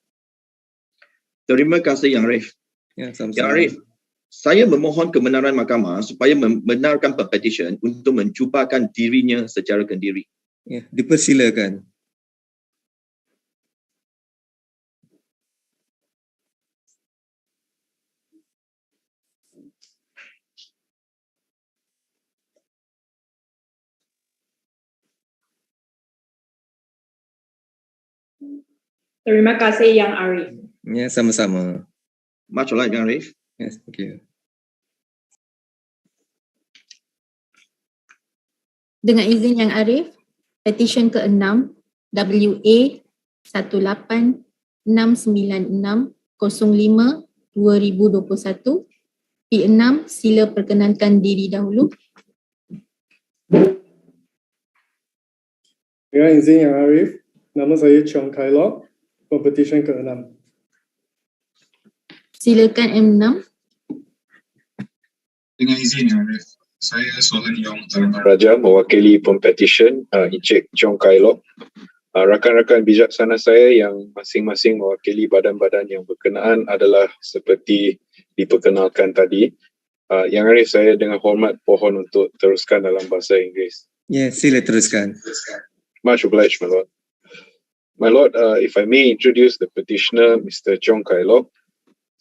Terima kasih Yang Arif. Ya, sama-sama. Yang Arif, saya memohon kebenaran mahkamah supaya membenarkan pempetisyen untuk mencubakan dirinya secara kendiri. Ya, dipersilakan. Terima kasih Yang Arif. Ya, sama-sama. Much obliged, Yang Arif. Yes, thank you. Dengan izin Yang Arif, petisyen ke-6 WA 1869605/2021 P6, sila perkenalkan diri dahulu. Dengan izin Yang Arif, nama saya Chong Kai Lok, Pempetisyen ke-6. Silakan M6. Dengan izin Yang Arif, saya Sohan Yong Raja mewakili Pempetisyen Encik Chong Kai Lok. Rakan-rakan bijaksana saya yang masing-masing mewakili badan-badan yang berkenaan adalah seperti diperkenalkan tadi. Yang Arif, saya dengan hormat pohon untuk teruskan dalam bahasa Inggeris. Ya, sila teruskan. Much obliged, my lord. My Lord, if I may introduce the petitioner, Mr. Chong Kai Lok.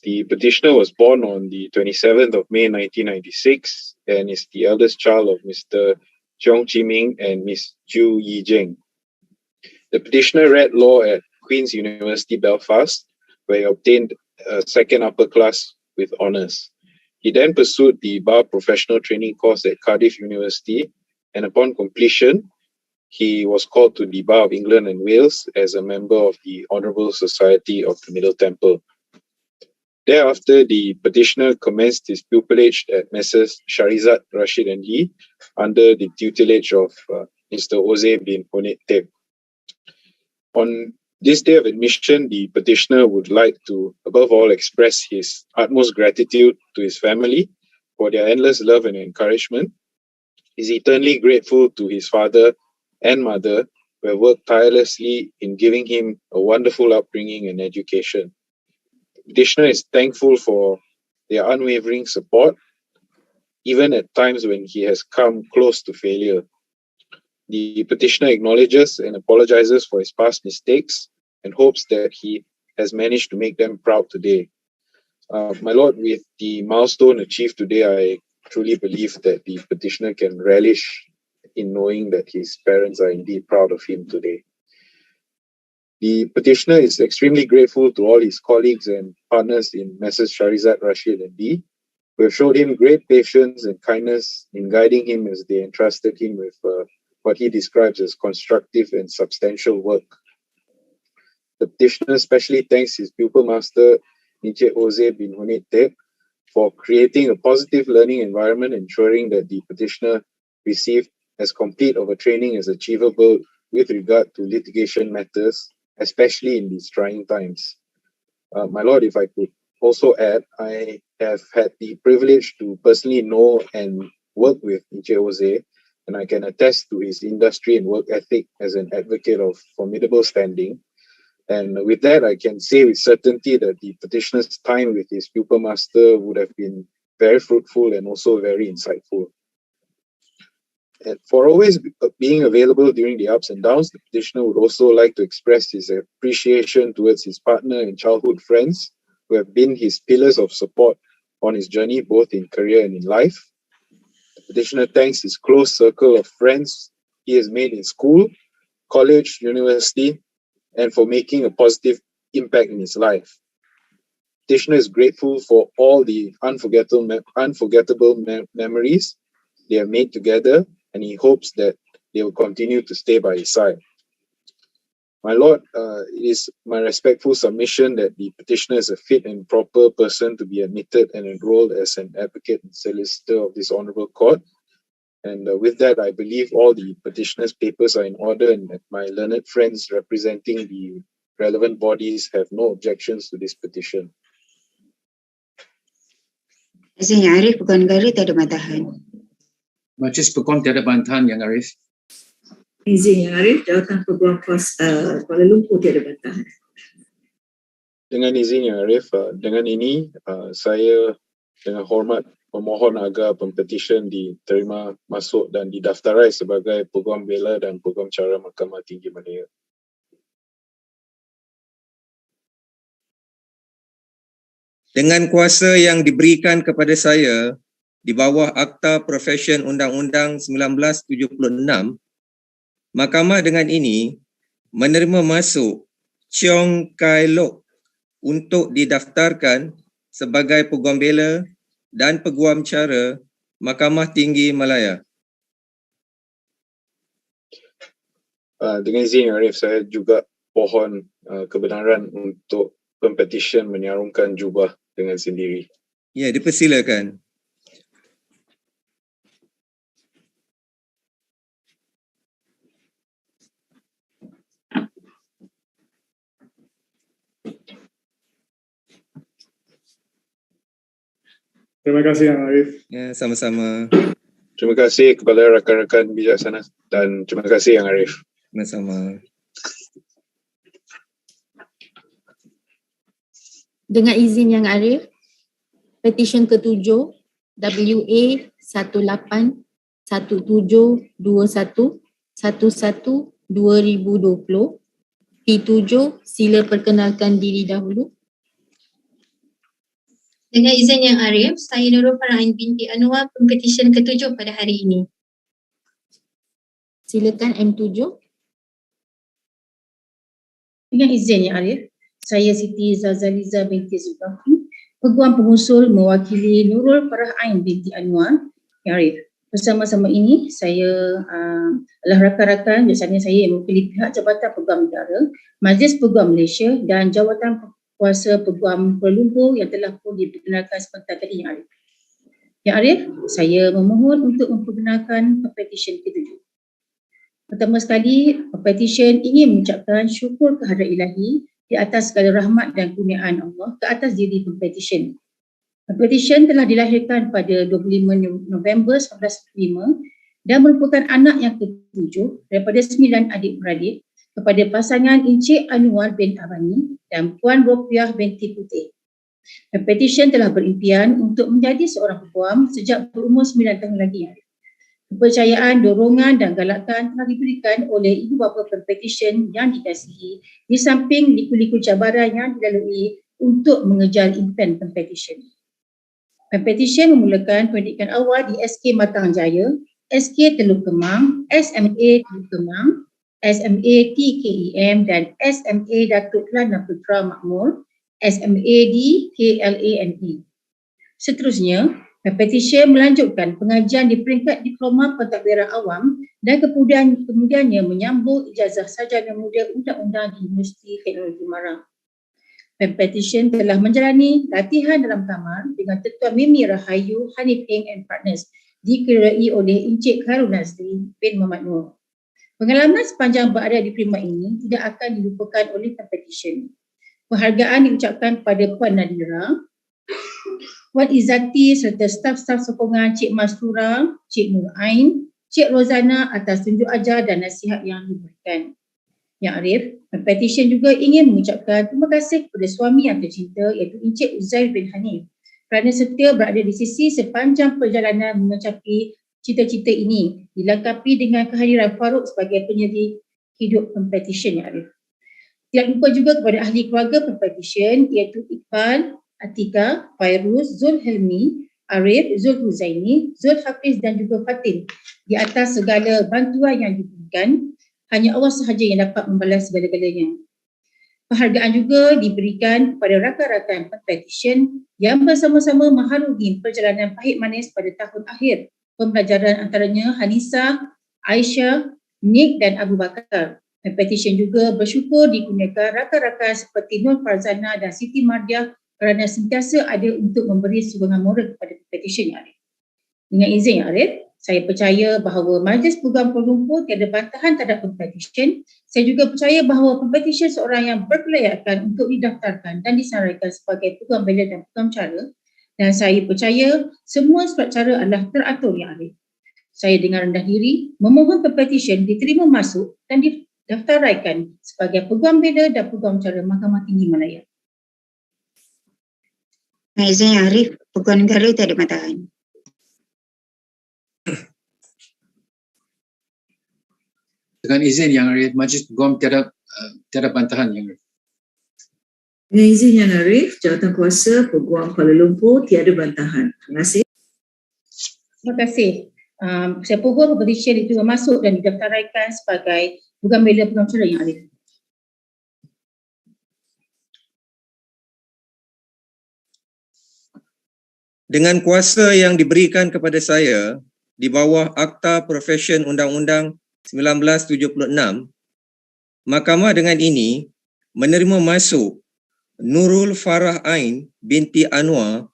The petitioner was born on the 27th of May 1996 and is the eldest child of Mr. Cheong Chi Ming and Miss Ju Yi Jeng. The petitioner read law at Queen's University, Belfast, where he obtained a second upper class with honours. He then pursued the Bar Professional Training course at Cardiff University, and upon completion, he was called to the Bar of England and Wales as a member of the Honourable Society of the Middle Temple. Thereafter, the petitioner commenced his pupillage at Messrs. Sharizat, Rashid and Lee under the tutelage of Mr. Jose bin Honit Teb. On this day of admission, the petitioner would like to, above all, express his utmost gratitude to his family for their endless love and encouragement. He is eternally grateful to his father and mother who have worked tirelessly in giving him a wonderful upbringing and education. The petitioner is thankful for their unwavering support, even at times when he has come close to failure. The petitioner acknowledges and apologizes for his past mistakes and hopes that he has managed to make them proud today. My Lord, with the milestone achieved today, I truly believe that the petitioner can relish in knowing that his parents are indeed proud of him today. The petitioner is extremely grateful to all his colleagues and partners in Messrs. Sharizat, Rashid and Lee, who have showed him great patience and kindness in guiding him as they entrusted him with what he describes as constructive and substantial work. The petitioner especially thanks his pupil master, Encik Jose bin Honit Teb, for creating a positive learning environment, ensuring that the petitioner received as complete of a training as achievable with regard to litigation matters, especially in these trying times. My Lord, if I could also add, I have had the privilege to personally know and work with Encik Jose, and I can attest to his industry and work ethic as an advocate of formidable standing. And with that, I can say with certainty that the petitioner's time with his pupil master would have been very fruitful and also very insightful. And for always being available during the ups and downs, the petitioner would also like to express his appreciation towards his partner and childhood friends who have been his pillars of support on his journey, both in career and in life. The petitioner thanks his close circle of friends he has made in school, college, university, and for making a positive impact in his life. The petitioner is grateful for all the unforgettable memories they have made together, and he hopes that they will continue to stay by his side. My Lord, it is my respectful submission that the petitioner is a fit and proper person to be admitted and enrolled as an advocate and solicitor of this honourable court. And with that, I believe all the petitioner's papers are in order and that my learned friends representing the relevant bodies have no objections to this petition. Izin Yang Arif, Peguam Negara tiada bantahan. Majlis Peguam tiada bantahan, Yang Arif. Izin Yang Arif, Jawatan Peguam Kuala Lumpur tiada bantahan. Dengan izin Yang Arif, dengan ini saya dengan hormat memohon agar pempetisyen diterima, masuk dan didaftarai sebagai Peguam Bela dan Peguam Cara Mahkamah Tinggi Malaya. Dengan kuasa yang diberikan kepada saya di bawah Akta Profesyen Undang-Undang 1976, Mahkamah dengan ini menerima masuk Chong Kai Lok untuk didaftarkan sebagai Peguam Bela dan Peguam Cara Mahkamah Tinggi Malaya. Dengan izin Yang Arif, saya juga pohon kebenaran untuk pempetisyen menyarungkan jubah dengan sendiri. Ya, dipersilakan. Terima kasih Yang Arif. Ya, sama-sama. Terima kasih kepada rakan-rakan bijaksana dan terima kasih Yang Arif. Sama-sama. Dengan izin Yang Arif, petisyen ke-7 WA 181721 11 2020 P7, sila perkenalkan diri dahulu. Dengan izin Yang Arif, saya Nurul Farahin binti Anwar, Pempetisyen ke-7 pada hari ini. Silakan M7. Dengan izin Yang Arif, saya Siti Zazaliza binti Zulkifli, Peguam pengusul mewakili Nurul Farahin binti Anwar. Yang Arif, bersama-sama ini saya adalah rakan-rakan biasanya saya yang mewakili pihak Jabatan Peguam Negara, Majlis Peguam Malaysia dan Jawatan Kuasa Peguam Kuala Lumpur yang telah pun diperkenalkan sebentar tadi Yang Arif. Yang Arif, saya memohon untuk memperkenalkan Pempetisyen ke-7. Pertama sekali, Pempetisyen ingin mengucapkan syukur kehadrat Ilahi di atas segala rahmat dan kurniaan Allah ke atas diri Pempetisyen. Pempetisyen telah dilahirkan pada 25 November 1995 dan merupakan anak yang ke-7 daripada 9 adik-beradik kepada pasangan Encik Anwar bin Abani dan Puan Ropiah binti Putih. Pempetisyen telah berimpian untuk menjadi seorang peguam sejak berumur 9 tahun lagi. Kepercayaan, dorongan dan galakan telah diberikan oleh ibu bapa Pempetisyen yang dikasihi di samping liku-liku cabaran yang dilalui untuk mengejar impian Pempetisyen. Pempetisyen memulakan pendidikan awal di SK Matang Jaya, SK Teluk Kemang, SMA Teluk Kemang, SMA TKEM dan SMA Datuk Kelana Putra Makmur, SMA di KLANE. Seterusnya, Pempetisyen melanjutkan pengajian di peringkat diploma pentadbiran awam dan kemudiannya menyambung ijazah sarjana muda undang-undang di Universiti Teknologi Marang. Pempetisyen telah menjalani latihan dalam kamar dengan Ketua Mimi Rahayu Hanif Eng and Partners diketuai oleh Encik Khairul Nazri bin Muhammad Nur. Pengalaman sepanjang berada di Prima ini tidak akan dilupakan oleh Pempetisyen. Penghargaan diucapkan kepada Puan Nadira, Puan Izzati serta staf-staf sokongan Cik Mastura, Cik Nur Ain, Cik Rozana atas tunjuk ajar dan nasihat yang diberikan. Yang Arif, Pempetisyen juga ingin mengucapkan terima kasih kepada suami yang tercinta iaitu Encik Uzair bin Hanif kerana setia berada di sisi sepanjang perjalanan mencapai cita-cita ini dilengkapi dengan kehadiran Farouk sebagai penyelidik hidup Pempetisyen Yang Arif. Tidak lupa juga kepada ahli keluarga Pempetisyen iaitu Iqbal, Atika, Fairuz, Zulhelmi, Arif, Zulhuzaini, Zulhafiz dan juga Fatin. Di atas segala bantuan yang diberikan, hanya Allah sahaja yang dapat membalas segala-galanya. Penghargaan juga diberikan kepada rakan-rakan Pempetisyen yang bersama-sama mengharungi perjalanan pahit manis pada tahun akhir pembelajaran antaranya Hanisa, Aisyah, Nik dan Abu Bakar. Pempetisyen juga bersyukur dikurniakan rakan-rakan seperti Nur Farzana dan Siti Mardiah kerana sentiasa ada untuk memberi sokongan moral kepada Pempetisyen Yang Arif. Dengan izin Yang Arif, saya percaya bahawa Majlis Peguam Kuala Lumpur tiada bantahan terhadap Pempetisyen. Saya juga percaya bahawa Pempetisyen seorang yang berkelayakan untuk didaftarkan dan disenaraikan sebagai Peguam Bela dan Peguam Cara. Dan saya percaya semua surat cara adalah teratur Yang Arif. Saya dengan rendah diri memohon Pempetisyen diterima masuk dan didaftaraikan sebagai Peguam Bela dan Peguam Cara Mahkamah Tinggi Malaya. Dengan izin Yang Arif, Peguam Negara tiada bantahan. Dengan izin Yang Arif, Majlis Peguam tiada bantahan Yang Arif. Dengan izin Yang Arif, Jawatan Kuasa Peguam Kuala Lumpur tiada bantahan. Terima kasih. Terima kasih. Saya pohon Pempetisyen itu masuk dan didaftaraikan sebagai Peguam Bela Peguam Cara Yang Arif. Dengan kuasa yang diberikan kepada saya di bawah Akta Profesyen Undang-Undang 1976, Mahkamah dengan ini menerima masuk Nurul Farahin binti Anwar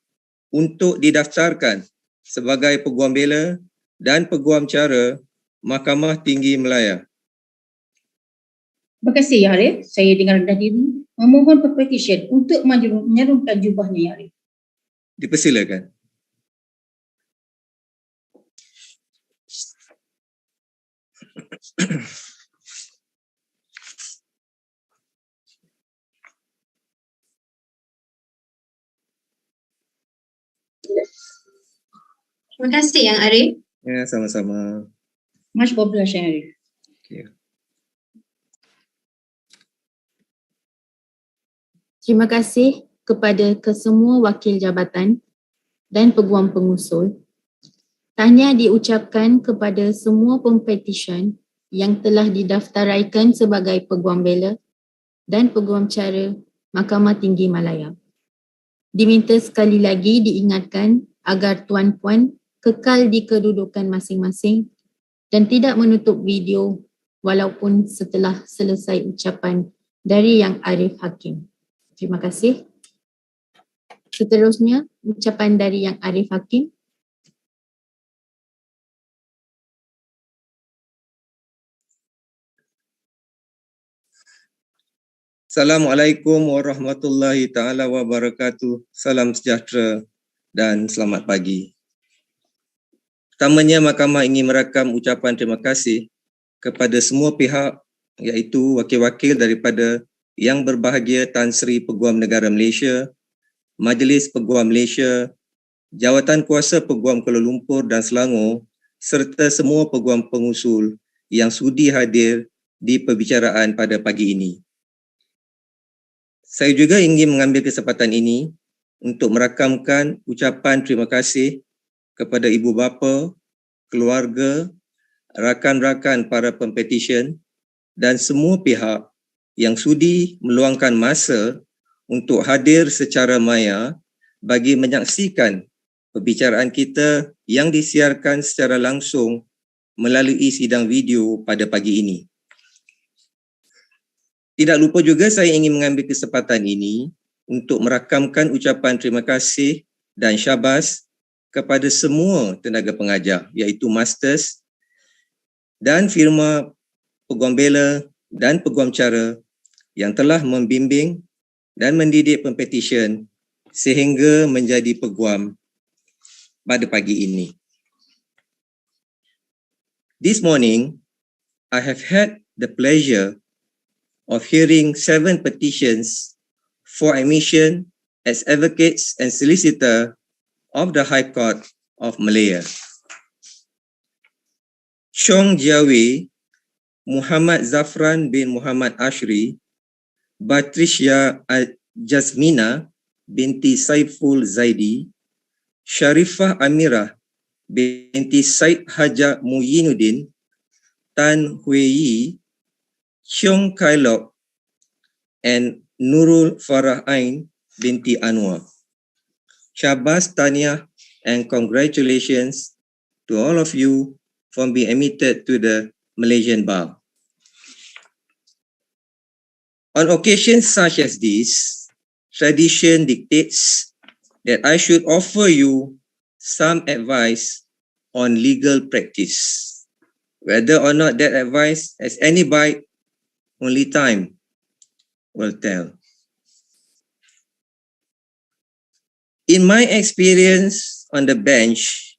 untuk didaftarkan sebagai Peguam Bela dan Peguam Cara Mahkamah Tinggi Malaya. Terima kasih Yang Arif. Saya dengan rendah diri memohon Pempetisyen untuk menyarungkan jubahnya Yang Arif. Dipersilakan. Terima kasih Yang Arif. Ya, sama-sama. Much obliged Yang Arif. Okay. Terima kasih kepada kesemua wakil jabatan dan peguam pengusul. Tahniah diucapkan kepada semua pempetisyen yang telah didaftaraikan sebagai peguam bela dan peguam cara Mahkamah Tinggi Malaya. Diminta sekali lagi diingatkan agar tuan-puan kekal di kedudukan masing-masing dan tidak menutup video walaupun setelah selesai ucapan dari Yang Arif Hakim. Terima kasih. Seterusnya, ucapan dari Yang Arif Hakim. Assalamualaikum warahmatullahi ta'ala wabarakatuh. Salam sejahtera dan selamat pagi. Pertamanya, Mahkamah ingin merakam ucapan terima kasih kepada semua pihak, iaitu wakil-wakil daripada Yang Berbahagia Tan Sri Peguam Negara Malaysia, Majlis Peguam Malaysia, Jawatan Kuasa Peguam Kuala Lumpur dan Selangor, serta semua peguam pengusul yang sudi hadir di perbicaraan pada pagi ini. Saya juga ingin mengambil kesempatan ini untuk merakamkan ucapan terima kasih kepada ibu bapa, keluarga, rakan-rakan para pempetisyen dan semua pihak yang sudi meluangkan masa untuk hadir secara maya bagi menyaksikan perbicaraan kita yang disiarkan secara langsung melalui sidang video pada pagi ini. Tidak lupa juga saya ingin mengambil kesempatan ini untuk merakamkan ucapan terima kasih dan syabas kepada semua tenaga pengajar, iaitu masters dan firma peguam bela dan peguam cara yang telah membimbing dan mendidik pempetisyen sehingga menjadi peguam pada pagi ini. This morning, I have had the pleasure of hearing 7 petitions for admission as advocates and solicitor of the High Court of Malaya. Chong Jiawe, Muhammad Zafran bin Muhammad Ashri, Batrisya Jasmina binti Saiful Zaidi, Sharifah Amirah binti Said Haja Muyinuddin, Tan Hui, Cheong Kai Lok, and Nurul Farah Ain binti Anwar. Syabas, tahniah, and congratulations to all of you for being admitted to the Malaysian Bar. On occasions such as this, tradition dictates that I should offer you some advice on legal practice. Whether or not that advice has any bite, only time will tell. In my experience on the bench,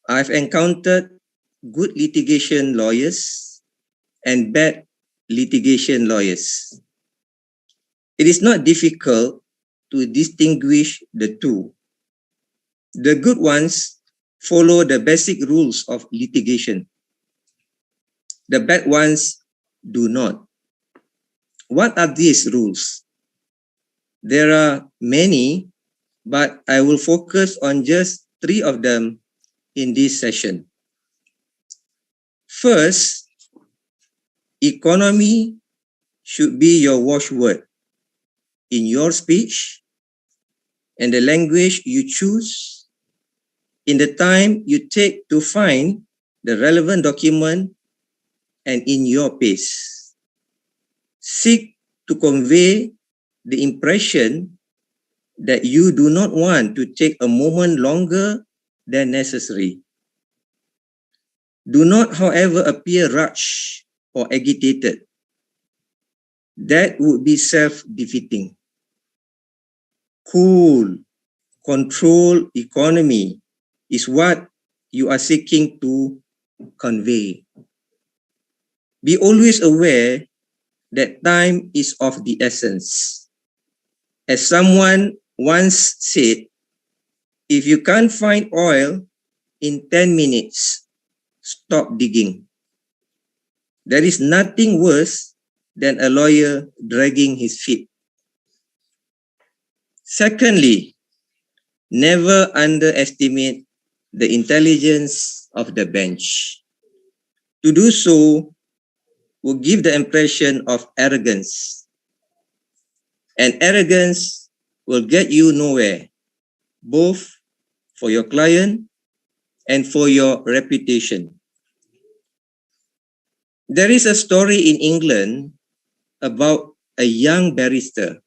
I've encountered good litigation lawyers and bad litigation lawyers. It is not difficult to distinguish the two. The good ones follow the basic rules of litigation. The bad ones do not. What are these rules? There are many, but I will focus on just 3 of them in this session. First, economy should be your watchword in your speech and the language you choose, in the time you take to find the relevant document, and in your pace. Seek to convey the impression that you do not want to take a moment longer than necessary. Do not, however, appear rushed or agitated. That would be self-defeating. Cool, control economy is what you are seeking to convey. Be always aware that time is of the essence. As someone once said, if you can't find oil in 10 minutes, stop digging. There is nothing worse than a lawyer dragging his feet. Secondly, never underestimate the intelligence of the bench. To do so will give the impression of arrogance, and arrogance will get you nowhere, both for your client and for your reputation. There is a story in England about a young barrister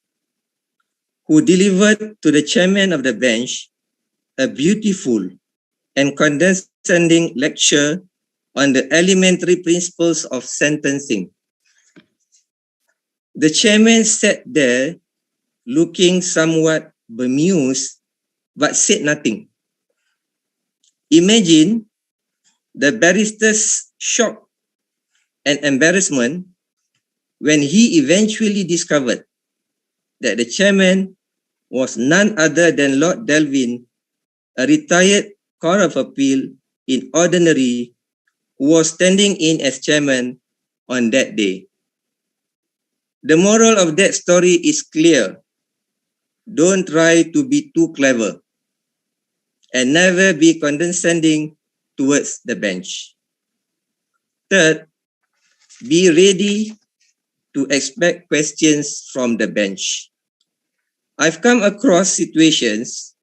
who delivered to the chairman of the bench a beautiful and condescending lecture on the elementary principles of sentencing. The chairman sat there looking somewhat bemused but said nothing. Imagine the barrister's shock and embarrassment when he eventually discovered that the chairman was none other than Lord Delvin, a retired Court of Appeal in Ordinary who was standing in as chairman on that day. The moral of that story is clear. Don't try to be too clever and never be condescending towards the bench. Third, be ready to expect questions from the bench. I've come across situations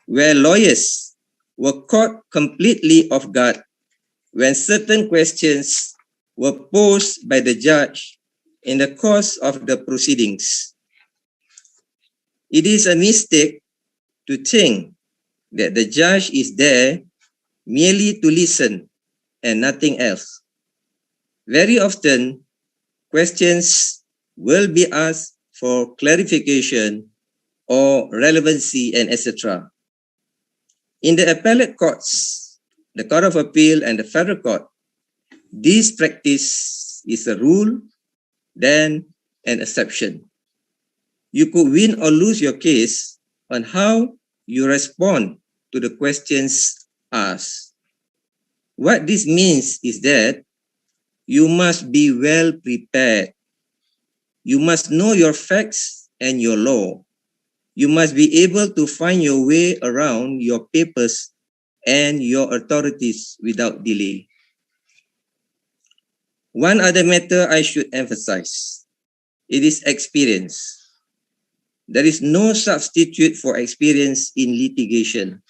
where lawyers were caught completely off guard when certain questions were posed by the judge in the course of the proceedings. It is a mistake to think that the judge is there merely to listen and nothing else. Very often, questions will be asked for clarification or relevancy and etc. In the appellate courts, the Court of Appeal and the Federal Court, this practice is a rule, then an exception. You could win or lose your case on how you respond to the questions asked. What this means is that you must be well prepared. You must know your facts and your law. You must be able to find your way around your papers and your authorities without delay. One other matter I should emphasize, it is experience. There is no substitute for experience in litigation.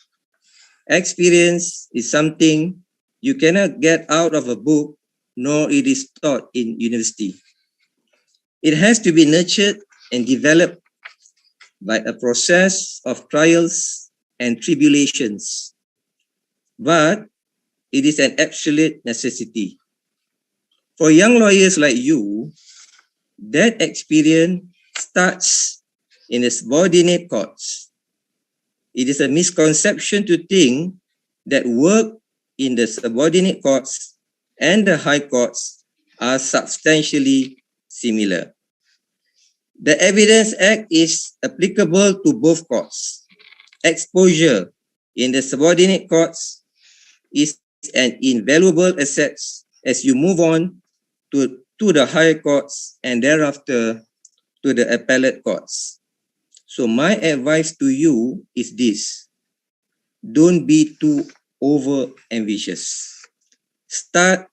Experience is something you cannot get out of a book, nor it is taught in university. It has to be nurtured and developed by a process of trials and tribulations. But it is an absolute necessity. For young lawyers like you, that experience starts in the subordinate courts. It is a misconception to think that work in the subordinate courts and the high courts are substantially similar. The Evidence Act is applicable to both courts. Exposure in the subordinate courts is an invaluable asset as you move on to the higher courts and thereafter to the appellate courts. So my advice to you is this: don't be too over-ambitious. Start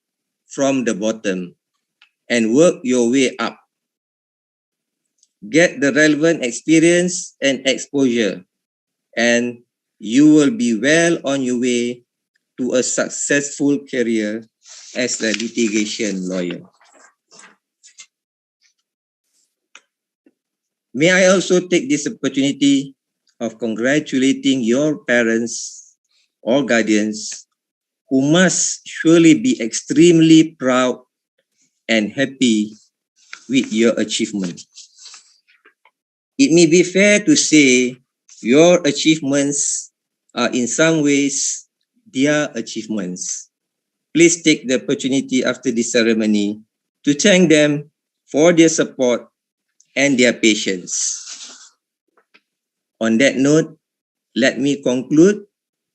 from the bottom and work your way up. Get the relevant experience and exposure, and you will be well on your way to a successful career as a litigation lawyer. May I also take this opportunity of congratulating your parents or guardians who must surely be extremely proud and happy with your achievement. It may be fair to say your achievements are in some ways their achievements. Please take the opportunity after this ceremony to thank them for their support and their patience. On that note, let me conclude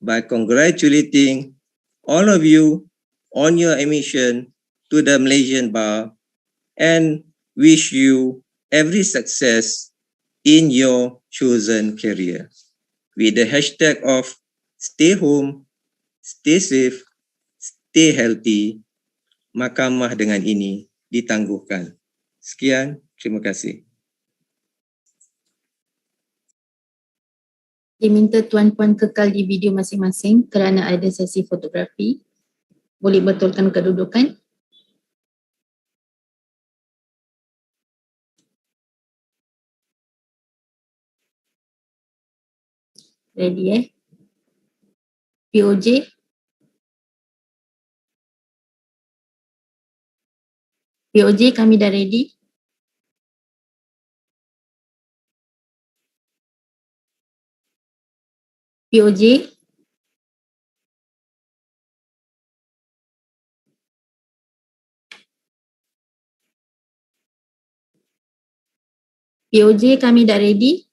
by congratulating all of you on your admission to the Malaysian Bar and wish you every success in your chosen career. With the hashtag of stay home, stay safe, stay healthy, mahkamah dengan ini ditangguhkan. Sekian, terima kasih. Diminta tuan-puan kekal di video masing-masing kerana ada sesi fotografi. Boleh betulkan kedudukan. Ready POJ. POJ kami dah ready. POJ. POJ kami dah ready.